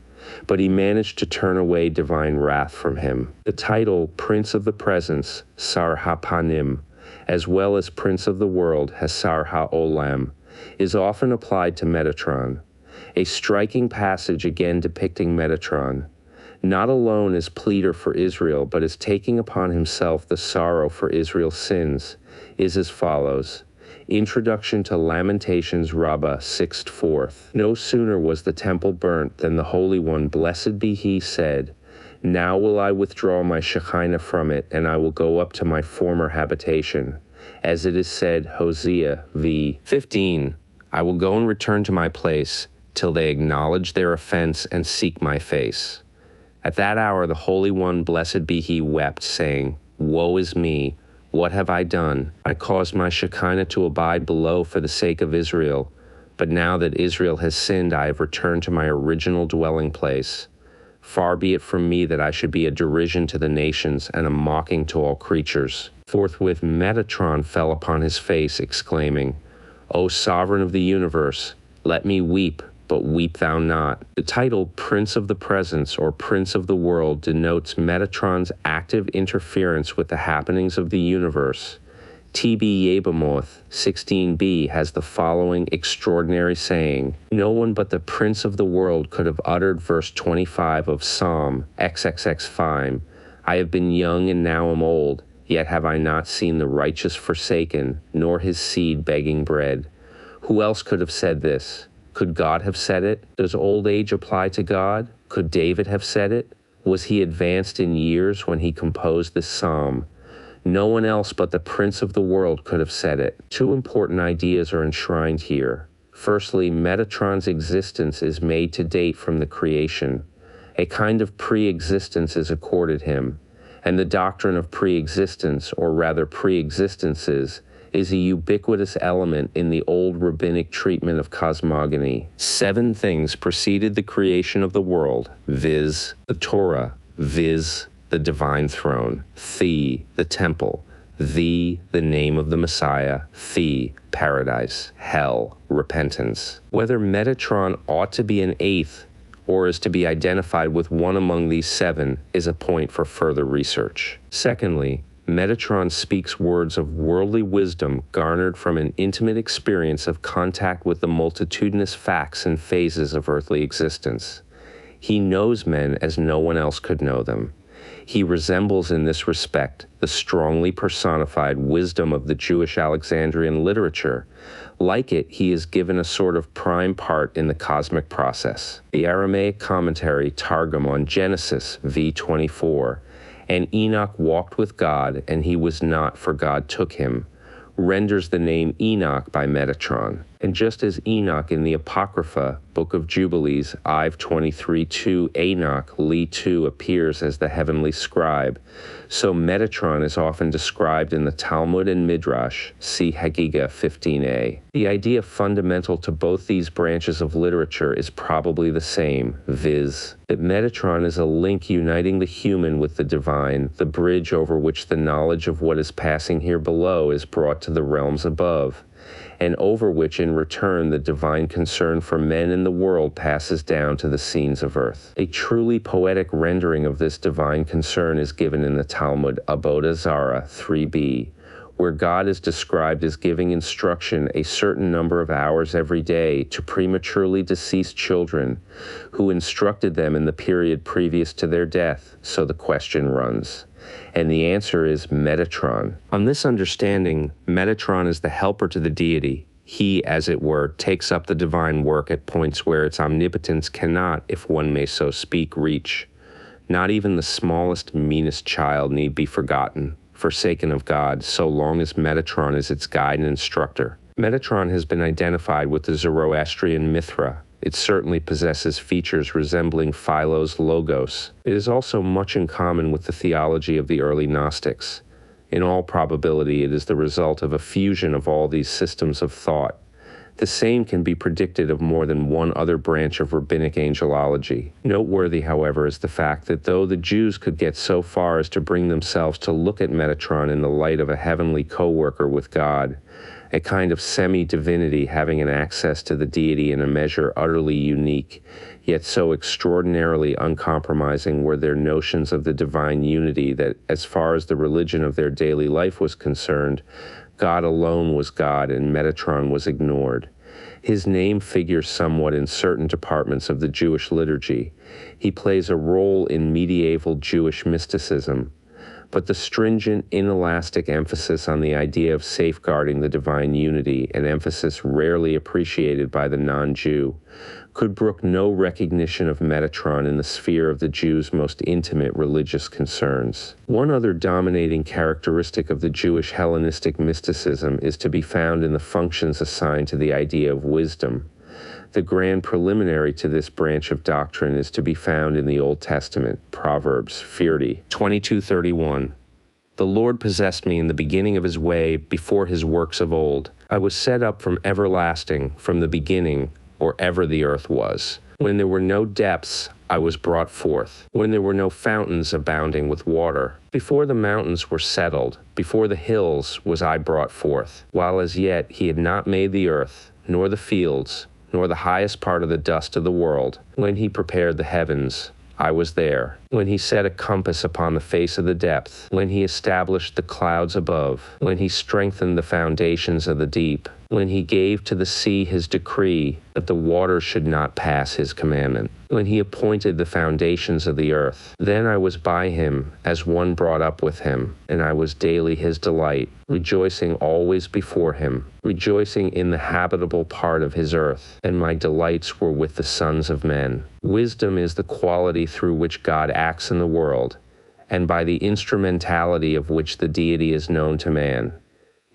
[SPEAKER 1] but he managed to turn away divine wrath from him. The title Prince of the Presence, Sar HaPanim, as well as Prince of the World, Hasar HaOlam, is often applied to Metatron. A striking passage again depicting Metatron. not alone as pleader for Israel, but as taking upon himself the sorrow for Israel's sins, is as follows. Introduction to Lamentations Rabbah, 6th 4th. No sooner was the temple burnt than the Holy One, blessed be he, said, Now will I withdraw my Shekinah from it, and I will go up to my former habitation. As it is said, Hosea v. 15, I will go and return to my place, till they acknowledge their offense and seek my face. At that hour the Holy One, blessed be he, wept, saying, Woe is me! What have I done? I caused my Shekinah to abide below for the sake of Israel. But now that Israel has sinned, I have returned to my original dwelling place. Far be it from me that I should be a derision to the nations and a mocking to all creatures. Forthwith Metatron fell upon his face, exclaiming, O sovereign of the universe, let me weep, but weep thou not. The title Prince of the Presence or Prince of the World denotes Metatron's active interference with the happenings of the universe. T.B. Yebamoth, 16b, has the following extraordinary saying, No one but the Prince of the World could have uttered verse 25 of Psalm XXX5, I have been young and now am old, yet have I not seen the righteous forsaken, nor his seed begging bread. Who else could have said this? Could God have said it? Does old age apply to God? Could David have said it? Was he advanced in years when he composed this psalm? No one else but the Prince of the World could have said it. Two important ideas are enshrined here. Firstly, Metatron's existence is made to date from the creation. A kind of pre-existence is accorded him, and the doctrine of pre-existence, or rather pre-existences, is a ubiquitous element in the old rabbinic treatment of cosmogony. 7 things preceded the creation of the world, viz. The Torah, viz. The divine throne, the temple, the name of the Messiah, the paradise, hell, repentance. Whether Metatron ought to be an 8th or is to be identified with one among these 7 is a point for further research. Secondly, Metatron speaks words of worldly wisdom garnered from an intimate experience of contact with the multitudinous facts and phases of earthly existence. He knows men as no one else could know them. He resembles in this respect the strongly personified wisdom of the Jewish Alexandrian literature. Like it, he is given a sort of prime part in the cosmic process. The Aramaic commentary Targum on Genesis v. 24, and Enoch walked with God, and he was not, for God took him, renders the name Enoch by Metatron. And just as Enoch in the Apocrypha, Book of Jubilees, Iv 23:2, Enoch, Lee 2, appears as the heavenly scribe, so Metatron is often described in the Talmud and Midrash, see Hagiga 15a. The idea fundamental to both these branches of literature is probably the same, viz. that Metatron is a link uniting the human with the divine, the bridge over which the knowledge of what is passing here below is brought to the realms above, and over which in return the divine concern for men in the world passes down to the scenes of earth. A truly poetic rendering of this divine concern is given in the Talmud Avodah Zarah 3b, where God is described as giving instruction a certain number of hours every day to prematurely deceased children, who instructed them in the period previous to their death. So the question runs, and the answer is Metatron. On this understanding, Metatron is the helper to the deity. He, as it were, takes up the divine work at points where its omnipotence cannot, if one may so speak, reach. Not even the smallest, meanest child need be forsaken of God, so long as Metatron is its guide and instructor. Metatron has been identified with the Zoroastrian Mithra. It certainly possesses features resembling Philo's Logos. It is also much in common with the theology of the early Gnostics. In all probability, it is the result of a fusion of all these systems of thought. The same can be predicted of more than one other branch of rabbinic angelology. Noteworthy, however, is the fact that though the Jews could get so far as to bring themselves to look at Metatron in the light of a heavenly co-worker with God, a kind of semi-divinity having an access to the deity in a measure utterly unique, yet so extraordinarily uncompromising were their notions of the divine unity that, as far as the religion of their daily life was concerned, God alone was God and Metatron was ignored. His name figures somewhat in certain departments of the Jewish liturgy. He plays a role in medieval Jewish mysticism, but the stringent, inelastic emphasis on the idea of safeguarding the divine unity, an emphasis rarely appreciated by the non-Jew, could brook no recognition of Metatron in the sphere of the Jew's most intimate religious concerns. One other dominating characteristic of the Jewish Hellenistic mysticism is to be found in the functions assigned to the idea of wisdom. The grand preliminary to this branch of doctrine is to be found in the Old Testament, Proverbs 22:31. The Lord possessed me in the beginning of his way, before his works of old. I was set up from everlasting, from the beginning, or ever the earth was. When there were no depths, I was brought forth. When there were no fountains abounding with water. Before the mountains were settled, before the hills was I brought forth. While as yet he had not made the earth, nor the fields, nor the highest part of the dust of the world. When he prepared the heavens, I was there. When he set a compass upon the face of the depth, when he established the clouds above, when he strengthened the foundations of the deep, when he gave to the sea his decree that the waters should not pass his commandment, when he appointed the foundations of the earth. Then I was by him as one brought up with him, and I was daily his delight, rejoicing always before him, rejoicing in the habitable part of his earth, and my delights were with the sons of men. Wisdom is the quality through which God acts in the world, and by the instrumentality of which the deity is known to man.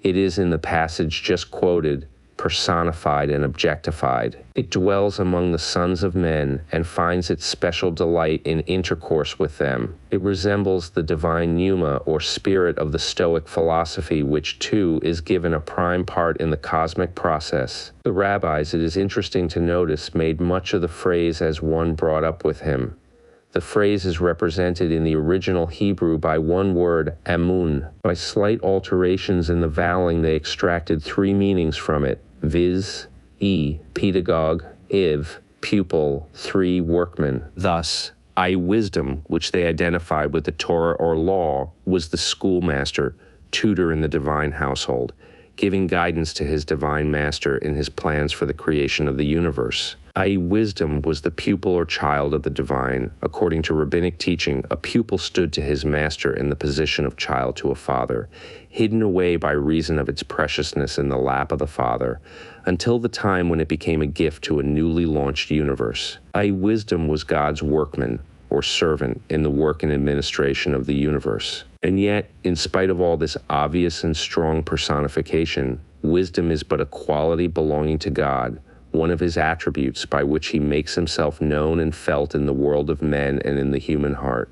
[SPEAKER 1] It is in the passage just quoted, personified and objectified. It dwells among the sons of men and finds its special delight in intercourse with them. It resembles the divine pneuma or spirit of the Stoic philosophy, which too is given a prime part in the cosmic process. The rabbis, it is interesting to notice, made much of the phrase "as one brought up with him." The phrase is represented in the original Hebrew by one word, amun. By slight alterations in the vowelling, they extracted three meanings from it, viz, pedagogue, iv, pupil, three, workman. Thus, wisdom, which they identified with the Torah or law, was the schoolmaster, tutor in the divine household, giving guidance to his divine master in his plans for the creation of the universe. Wisdom was the pupil or child of the divine. According to rabbinic teaching, a pupil stood to his master in the position of child to a father, hidden away by reason of its preciousness in the lap of the father, until the time when it became a gift to a newly launched universe. Wisdom was God's workman, or servant, in the work and administration of the universe. And yet, in spite of all this obvious and strong personification, wisdom is but a quality belonging to God, one of his attributes by which he makes himself known and felt in the world of men and in the human heart,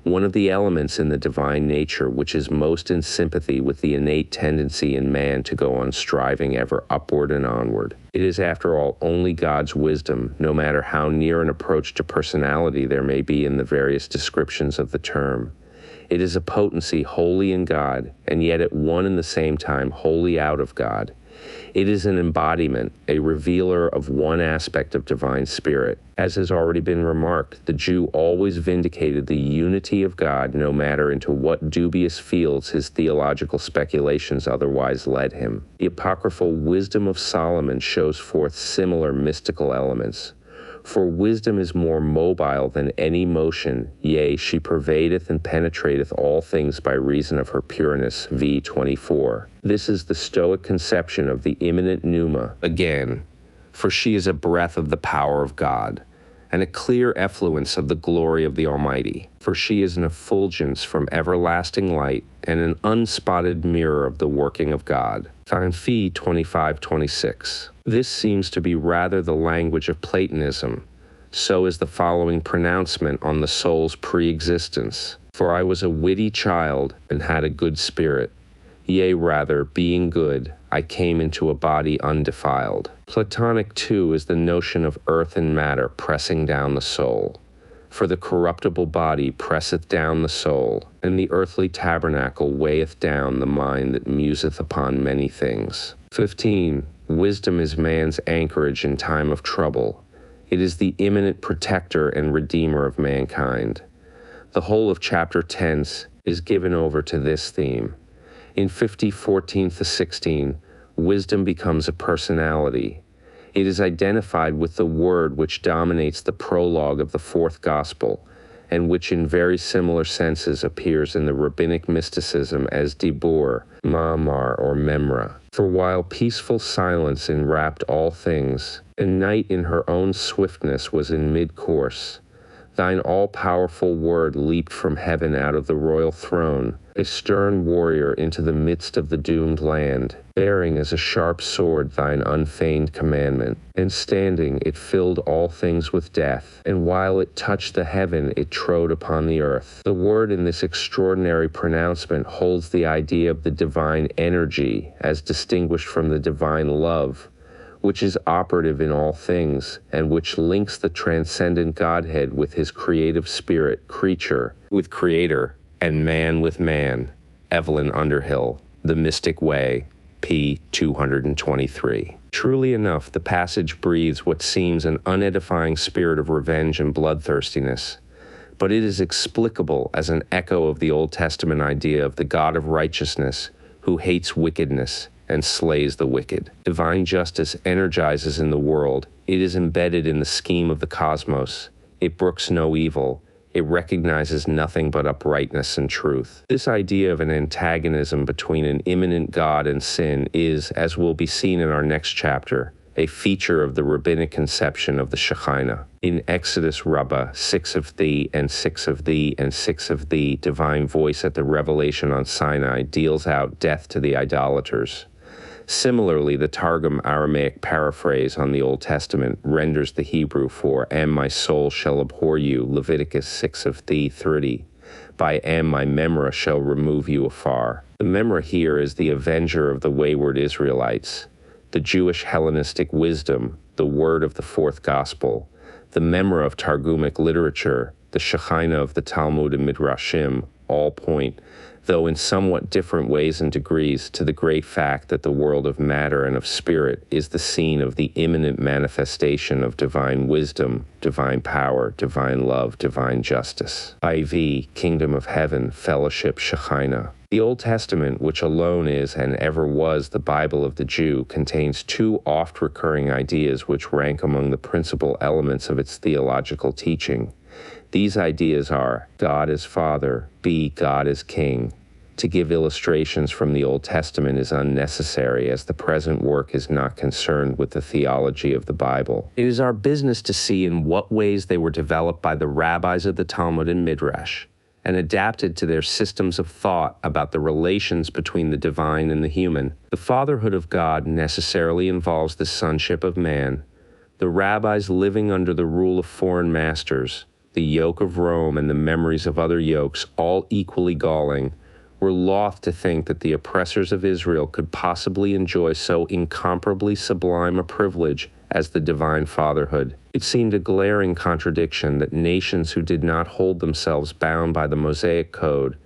[SPEAKER 1] one of the elements in the divine nature which is most in sympathy with the innate tendency in man to go on striving ever upward and onward. It is, after all, only God's wisdom, no matter how near an approach to personality there may be in the various descriptions of the term. It is a potency wholly in God, and yet at one and the same time wholly out of God. It is an embodiment, a revealer of one aspect of divine spirit. As has already been remarked, the Jew always vindicated the unity of God, no matter into what dubious fields his theological speculations otherwise led him. The apocryphal Wisdom of Solomon shows forth similar mystical elements. For wisdom is more mobile than any motion, yea, she pervadeth and penetrateth all things by reason of her pureness. V. 24. This is the Stoic conception of the immanent pneuma. Again, for she is a breath of the power of God, and a clear effluence of the glory of the Almighty. For she is an effulgence from everlasting light, and an unspotted mirror of the working of God. Phi 25:26. This seems to be rather the language of Platonism. So is the following pronouncement on the soul's pre-existence. For I was a witty child, and had a good spirit. Yea, rather, being good, I came into a body undefiled. Platonic, too, is the notion of earth and matter pressing down the soul. For the corruptible body presseth down the soul, and the earthly tabernacle weigheth down the mind that museth upon many things. 15. Wisdom is man's anchorage in time of trouble. It is the immanent protector and redeemer of mankind. The whole of chapter 10 is given over to this theme. In 50:14-16, wisdom becomes a personality. It is identified with the word which dominates the prologue of the fourth gospel, and which in very similar senses appears in the rabbinic mysticism as dibur, ma'amar, or memra. For while peaceful silence enwrapped all things, and night in her own swiftness was in mid-course, thine all-powerful word leaped from heaven out of the royal throne, a stern warrior into the midst of the doomed land, bearing as a sharp sword thine unfeigned commandment. And standing, it filled all things with death, and while it touched the heaven, it trode upon the earth. The word in this extraordinary pronouncement holds the idea of the divine energy as distinguished from the divine love, which is operative in all things, and which links the transcendent Godhead with his creative spirit, creature with creator, and man with man. Evelyn Underhill, The Mystic Way, p. 223. Truly enough, the passage breathes what seems an unedifying spirit of revenge and bloodthirstiness, but it is explicable as an echo of the Old Testament idea of the God of righteousness who hates wickedness and slays the wicked. Divine justice energizes in the world. It is embedded in the scheme of the cosmos. It brooks no evil. It recognizes nothing but uprightness and truth. This idea of an antagonism between an immanent God and sin is, as will be seen in our next chapter, a feature of the rabbinic conception of the Shekhinah. In Exodus Rabbah, 6 of thee, and 6 of thee, and 6 of thee, divine voice at the revelation on Sinai deals out death to the idolaters. Similarly, the Targum Aramaic paraphrase on the Old Testament renders the Hebrew for "and my soul shall abhor you," Leviticus 6 of thee, 30. By "and my memra shall remove you afar." The memra here is the avenger of the wayward Israelites, the Jewish Hellenistic wisdom, the word of the fourth gospel, the memra of Targumic literature, the Shekhinah of the Talmud and Midrashim, all point, though in somewhat different ways and degrees, to the great fact that the world of matter and of spirit is the scene of the immanent manifestation of divine wisdom, divine power, divine love, divine justice. IV, Kingdom of Heaven, Fellowship, Shekhinah. The Old Testament, which alone is and ever was the Bible of the Jew, contains two oft-recurring ideas which rank among the principal elements of its theological teaching. These ideas are God as Father, B, God as King. To give illustrations from the Old Testament is unnecessary, as the present work is not concerned with the theology of the Bible. It is our business to see in what ways they were developed by the rabbis of the Talmud and Midrash, and adapted to their systems of thought about the relations between the divine and the human. The fatherhood of God necessarily involves the sonship of man. The rabbis living under the rule of foreign masters, the yoke of Rome and the memories of other yokes, all equally galling, were loth to think that the oppressors of Israel could possibly enjoy so incomparably sublime a privilege as the divine fatherhood. It seemed a glaring contradiction that nations who did not hold themselves bound by the Mosaic Code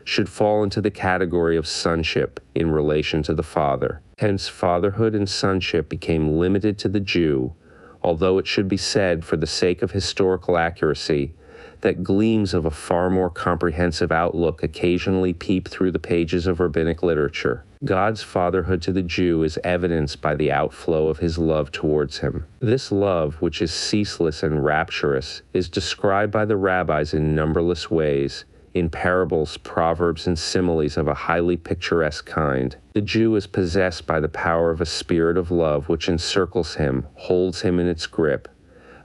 [SPEAKER 1] should fall into the category of sonship in relation to the Father. Hence, fatherhood and sonship became limited to the Jew, although it should be said, for the sake of historical accuracy, that gleams of a far more comprehensive outlook occasionally peep through the pages of rabbinic literature. God's fatherhood to the Jew is evidenced by the outflow of his love towards him. This love, which is ceaseless and rapturous, is described by the rabbis in numberless ways, in parables, proverbs, and similes of a highly picturesque kind. The Jew is possessed by the power of a spirit of love which encircles him, holds him in its grip,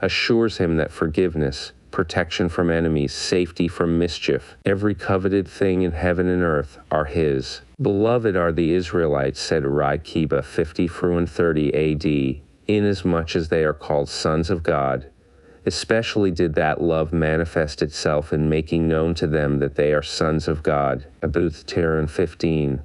[SPEAKER 1] assures him that forgiveness, protection from enemies, safety from mischief, every coveted thing in heaven and earth are his. Beloved are the Israelites, said Merkabah 50-30 AD, inasmuch as they are called sons of God. Especially did that love manifest itself in making known to them that they are sons of God. Abuth Tiran 15.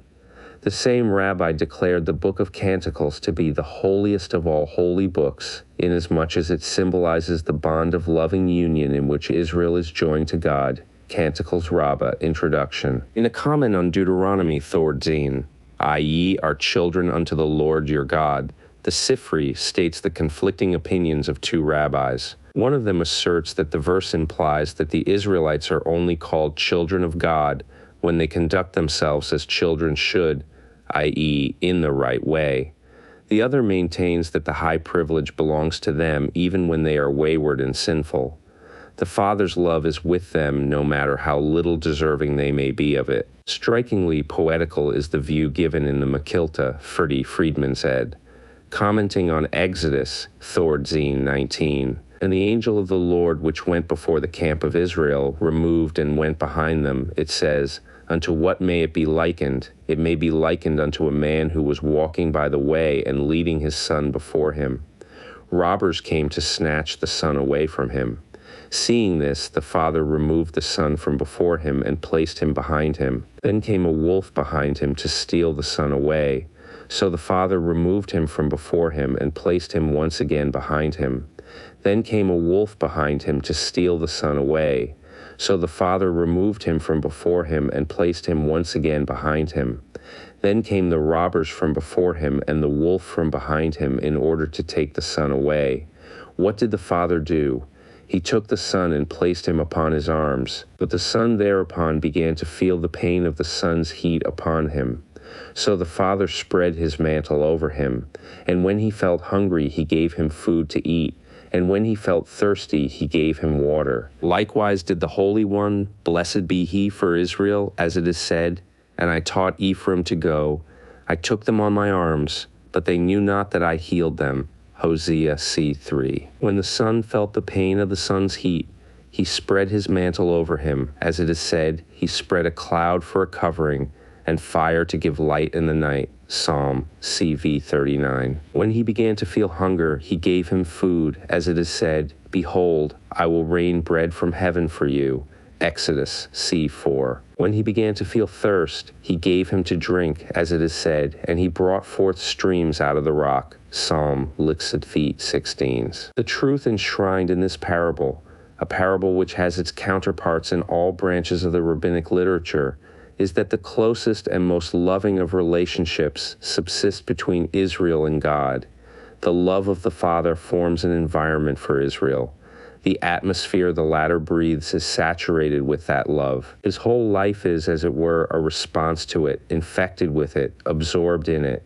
[SPEAKER 1] The same rabbi declared the Book of Canticles to be the holiest of all holy books, inasmuch as it symbolizes the bond of loving union in which Israel is joined to God. Canticles Rabbah, Introduction. In a comment on Deuteronomy Thordine, i.e., are children unto the Lord your God, the Sifri states the conflicting opinions of two rabbis. One of them asserts that the verse implies that the Israelites are only called children of God when they conduct themselves as children should, i.e., in the right way. The other maintains that the high privilege belongs to them even when they are wayward and sinful. The Father's love is with them no matter how little deserving they may be of it. Strikingly poetical is the view given in the Makilta, Ferdy Friedman's Ed. Commenting on Exodus, Thordzine 19, "And the angel of the Lord which went before the camp of Israel removed and went behind them," it says, "Unto what may it be likened? It may be likened unto a man who was walking by the way and leading his son before him. Robbers came to snatch the son away from him. Seeing this, the father removed the son from before him and placed him behind him. Then came a wolf behind him to steal the son away. So the father removed him from before him and placed him once again behind him. Then came a wolf behind him to steal the son away. So the father removed him from before him and placed him once again behind him. Then came the robbers from before him and the wolf from behind him in order to take the son away. What did the father do? He took the son and placed him upon his arms. But the son thereupon began to feel the pain of the son's heat upon him. So the father spread his mantle over him. And when he felt hungry, he gave him food to eat. And when he felt thirsty, he gave him water. Likewise did the Holy One, blessed be he for Israel, as it is said, And I taught Ephraim to go. I took them on my arms, but they knew not that I healed them. Hosea c. 3. When the son felt the pain of the son's heat, he spread his mantle over him. As it is said, he spread a cloud for a covering, and fire to give light in the night. Psalm CV 39. When he began to feel hunger, he gave him food. As it is said, Behold, I will rain bread from heaven for you. Exodus c. 4. When he began to feel thirst, he gave him to drink, as it is said, and he brought forth streams out of the rock. Psalm Lixit 16. The truth enshrined in this parable, a parable which has its counterparts in all branches of the rabbinic literature, is that the closest and most loving of relationships subsist between Israel and God. The love of the Father forms an environment for Israel. The atmosphere the latter breathes is saturated with that love. His whole life is, as it were, a response to it, infected with it, absorbed in it.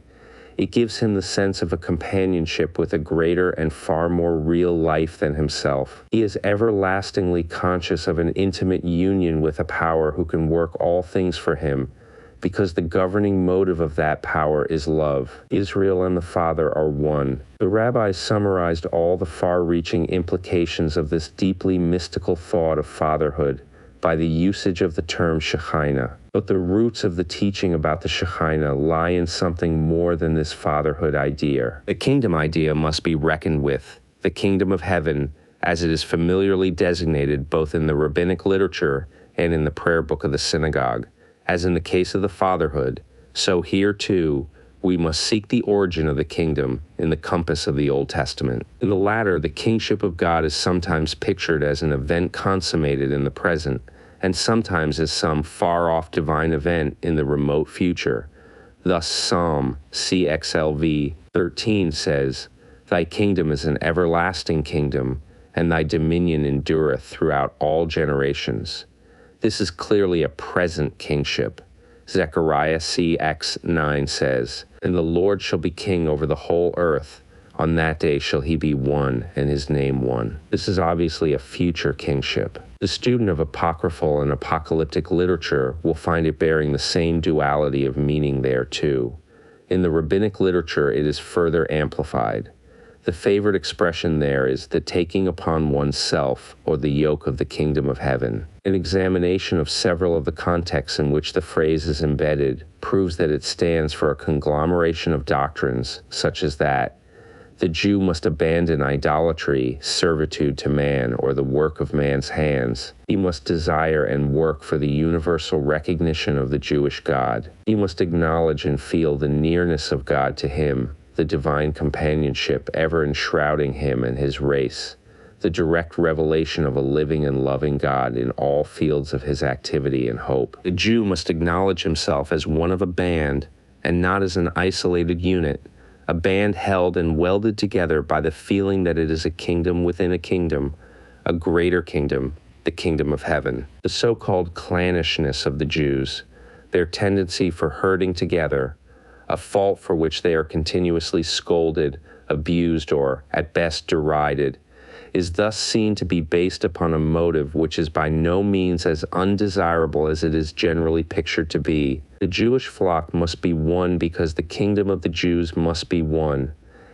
[SPEAKER 1] It gives him the sense of a companionship with a greater and far more real life than himself. He is everlastingly conscious of an intimate union with a power who can work all things for him, because the governing motive of that power is love. Israel and the Father are one. The rabbis summarized all the far-reaching implications of this deeply mystical thought of fatherhood by the usage of the term Shekhinah. But the roots of the teaching about the Shekhinah lie in something more than this fatherhood idea. The kingdom idea must be reckoned with, the kingdom of heaven, as it is familiarly designated both in the rabbinic literature and in the prayer book of the synagogue. As in the case of the fatherhood, so here too, we must seek the origin of the kingdom in the compass of the Old Testament. In the latter, the kingship of God is sometimes pictured as an event consummated in the present, and sometimes as some far-off divine event in the remote future. Thus Psalm CXLV 13 says, Thy kingdom is an everlasting kingdom, and thy dominion endureth throughout all generations. This is clearly a present kingship. Zechariah CX9 says, And the Lord shall be king over the whole earth. On that day shall he be one, and his name one. This is obviously a future kingship. The student of apocryphal and apocalyptic literature will find it bearing the same duality of meaning there too. In the rabbinic literature, it is further amplified. The favorite expression there is the taking upon oneself, or the yoke of the kingdom of heaven. An examination of several of the contexts in which the phrase is embedded proves that it stands for a conglomeration of doctrines, such as that the Jew must abandon idolatry, servitude to man, or the work of man's hands. He must desire and work for the universal recognition of the Jewish God. He must acknowledge and feel the nearness of God to him, the divine companionship ever enshrouding him and his race, the direct revelation of a living and loving God in all fields of his activity and hope. The Jew must acknowledge himself as one of a band, and not as an isolated unit, a band held and welded together by the feeling that it is a kingdom within a kingdom, a greater kingdom, the kingdom of heaven. The so-called clannishness of the Jews, their tendency for herding together, a fault for which they are continuously scolded, abused, or, at best, derided, is thus seen to be based upon a motive which is by no means as undesirable as it is generally pictured to be. The Jewish flock must be one because the kingdom of the Jews must be one,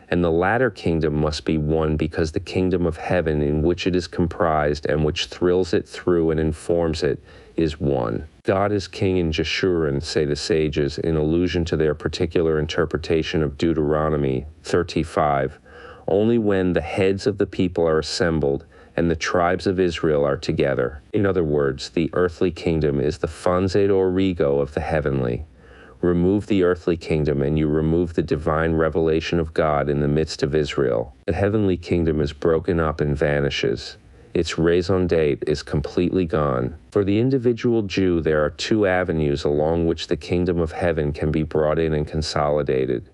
[SPEAKER 1] and the latter kingdom must be one because the kingdom of heaven in which it is comprised and which thrills it through and informs it is one. God is king in Jeshurun, say the sages, in allusion to their particular interpretation of Deuteronomy 35, only when the heads of the people are assembled and the tribes of Israel are together. In other words, the earthly kingdom is the fanzed origo of the heavenly. Remove the earthly kingdom and you remove the divine revelation of God in the midst of Israel. The heavenly kingdom is broken up and vanishes. Its raison d'etre is completely gone. For the individual Jew, there are two avenues along which the kingdom of heaven can be brought in and consolidated.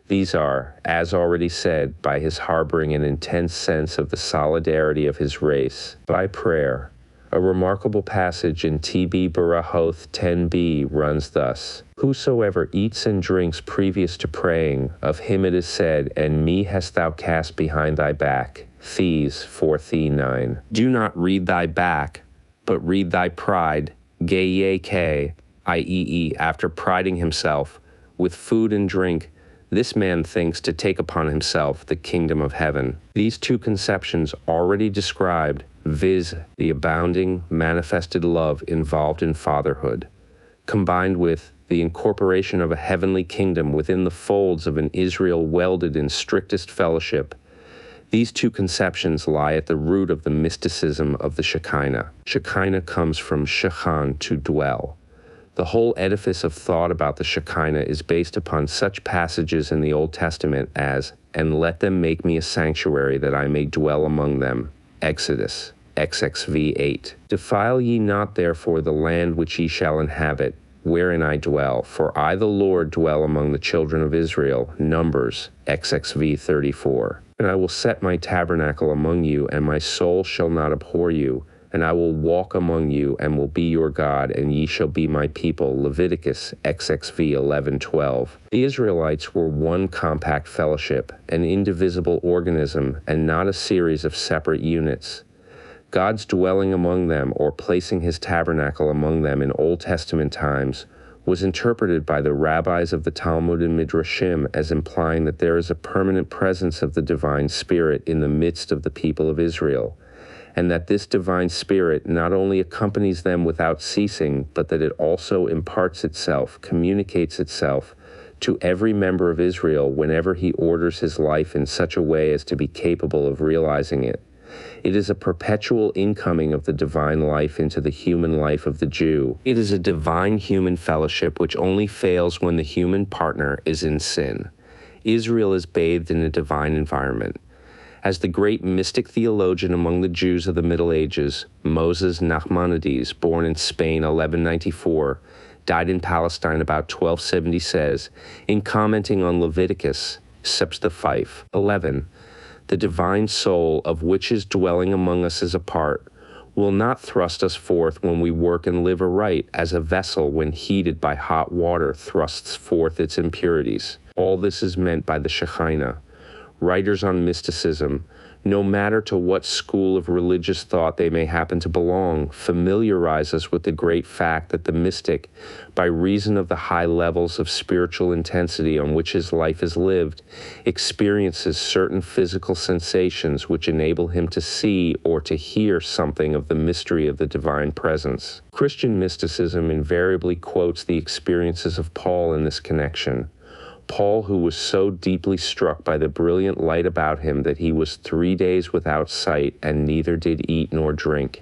[SPEAKER 1] These are, as already said, by his harboring an intense sense of the solidarity of his race, by prayer. A remarkable passage in TB Barahoth 10b runs thus: Whosoever eats and drinks previous to praying, of him it is said, and me hast thou cast behind thy back. Thys 4:9. Do not read thy back, but read thy pride, gayek, i.e., after priding himself with food and drink, this man thinks to take upon himself the kingdom of heaven. These two conceptions already described, viz., the abounding, manifested love involved in fatherhood, combined with the incorporation of a heavenly kingdom within the folds of an Israel welded in strictest fellowship. These two conceptions lie at the root of the mysticism of the Shekinah. Shekinah comes from shechan, to dwell. The whole edifice of thought about the Shekinah is based upon such passages in the Old Testament as, and let them make me a sanctuary that I may dwell among them. Exodus, XXV 8. Defile ye not therefore the land which ye shall inhabit, wherein I dwell, for I the Lord dwell among the children of Israel. Numbers, XXV 34. And I will set my tabernacle among you, and my soul shall not abhor you. And I will walk among you, and will be your God, and ye shall be my people. Leviticus, XXV 11:12. The Israelites were one compact fellowship, an indivisible organism, and not a series of separate units. God's dwelling among them, or placing his tabernacle among them in Old Testament times, was interpreted by the rabbis of the Talmud and Midrashim as implying that there is a permanent presence of the divine spirit in the midst of the people of Israel, and that this divine spirit not only accompanies them without ceasing, but that it also imparts itself, communicates itself to every member of Israel whenever he orders his life in such a way as to be capable of realizing it. It is a perpetual incoming of the divine life into the human life of the Jew. It is a divine human fellowship which only fails when the human partner is in sin. Israel is bathed in a divine environment. As the great mystic theologian among the Jews of the Middle Ages, Moses Nachmanides, born in Spain 1194, died in Palestine about 1270, says, in commenting on Leviticus, Sepsta 5:11, the divine soul of which is dwelling among us as a part, will not thrust us forth when we work and live aright, as a vessel when heated by hot water thrusts forth its impurities. All this is meant by the Shekinah. Writers on mysticism, no matter to what school of religious thought they may happen to belong, familiarize us with the great fact that the mystic, by reason of the high levels of spiritual intensity on which his life is lived, experiences certain physical sensations which enable him to see or to hear something of the mystery of the divine presence. Christian mysticism invariably quotes the experiences of Paul in this connection. Paul, who was so deeply struck by the brilliant light about him that he was 3 days without sight and neither did eat nor drink.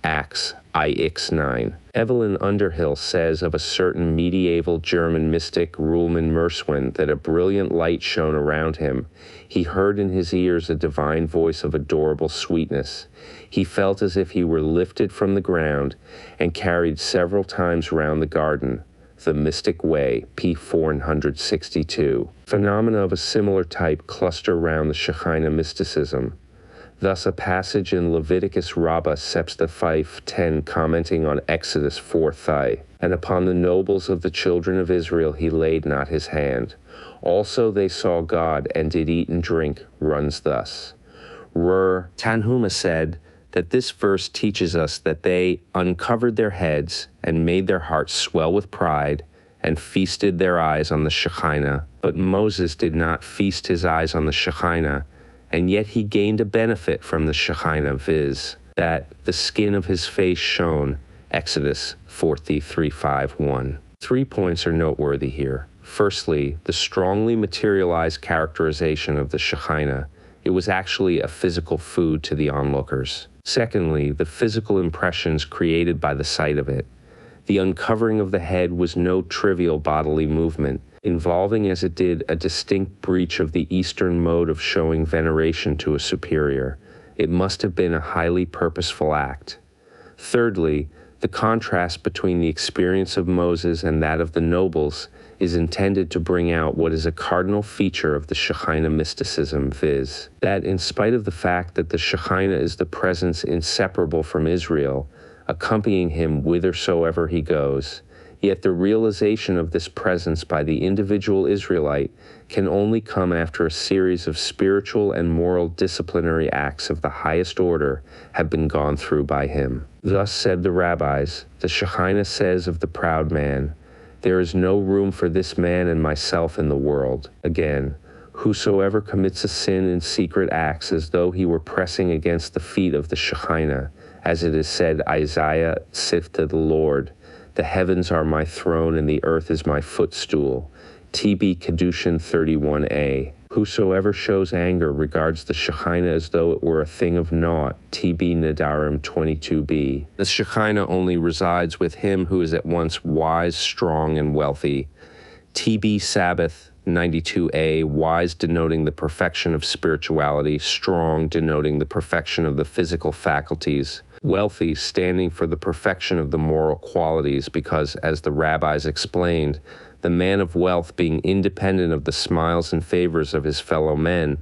[SPEAKER 1] Acts IX9. Evelyn Underhill says of a certain medieval German mystic, Rulman Merswin, that a brilliant light shone around him. He heard in his ears a divine voice of adorable sweetness. He felt as if he were lifted from the ground and carried several times round the garden. The Mystic Way, p. 462. Phenomena of a similar type cluster around the Shekinah mysticism. Thus, a passage in Leviticus Rabbah Sepsta 5:10 commenting on Exodus 4:3, and upon the nobles of the children of Israel he laid not his hand. Also they saw God and did eat and drink, runs thus. Tanhuma said that this verse teaches us that they uncovered their heads and made their hearts swell with pride and feasted their eyes on the Shekinah. But Moses did not feast his eyes on the Shekinah, and yet he gained a benefit from the Shekinah, viz., that the skin of his face shone, Exodus 43:5-1. 3 points are noteworthy here. Firstly, the strongly materialized characterization of the Shekinah. It was actually a physical food to the onlookers. Secondly, the physical impressions created by the sight of it. The uncovering of the head was no trivial bodily movement, involving as it did a distinct breach of the Eastern mode of showing veneration to a superior. It must have been a highly purposeful act. Thirdly, the contrast between the experience of Moses and that of the nobles is intended to bring out what is a cardinal feature of the Shekinah mysticism, viz., that in spite of the fact that the Shekinah is the presence inseparable from Israel, accompanying him whithersoever he goes, yet the realization of this presence by the individual Israelite can only come after a series of spiritual and moral disciplinary acts of the highest order have been gone through by him. Thus said the rabbis, the Shekinah says of the proud man, "There is no room for this man and myself in the world." Again, whosoever commits a sin in secret acts as though he were pressing against the feet of the Shekinah, as it is said, Isaiah saith to the Lord, "The heavens are my throne and the earth is my footstool." TB Kedushin 31a. Whosoever shows anger regards the Shekinah as though it were a thing of naught. TB Nadarim 22b. The Shekinah only resides with him who is at once wise, strong, and wealthy. TB Sabbath 92a. Wise denoting the perfection of spirituality, strong denoting the perfection of the physical faculties, wealthy standing for the perfection of the moral qualities, because, as the rabbis explained, the man of wealth, being independent of the smiles and favors of his fellow men,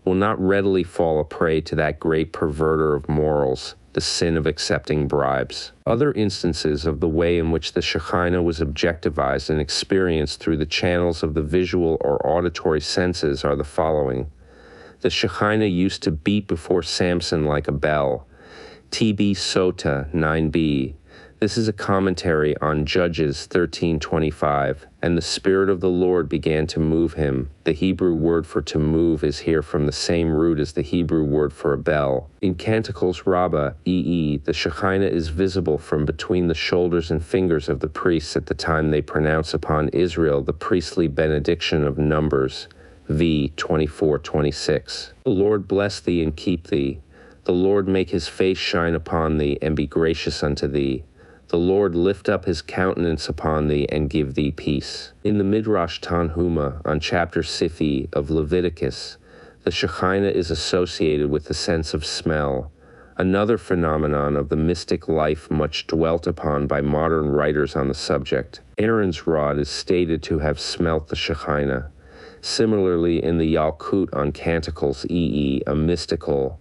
[SPEAKER 1] will not readily fall a prey to that great perverter of morals, the sin of accepting bribes. Other instances of the way in which the Shekinah was objectivized and experienced through the channels of the visual or auditory senses are the following. The Shekinah used to beat before Samson like a bell. TB Sota 9b. This is a commentary on Judges 13:25, and the Spirit of the Lord began to move him. The Hebrew word for to move is here from the same root as the Hebrew word for a bell. In Canticles Rabbah, the Shekinah is visible from between the shoulders and fingers of the priests at the time they pronounce upon Israel the priestly benediction of Numbers, v. 24:26. The Lord bless thee and keep thee. The Lord make his face shine upon thee and be gracious unto thee. The Lord lift up his countenance upon thee and give thee peace. In the Midrash Tanhuma on chapter Sifi of Leviticus, the Shekinah is associated with the sense of smell, another phenomenon of the mystic life much dwelt upon by modern writers on the subject. Aaron's rod is stated to have smelt the Shekinah. Similarly, in the Yalkut on Canticles a mystical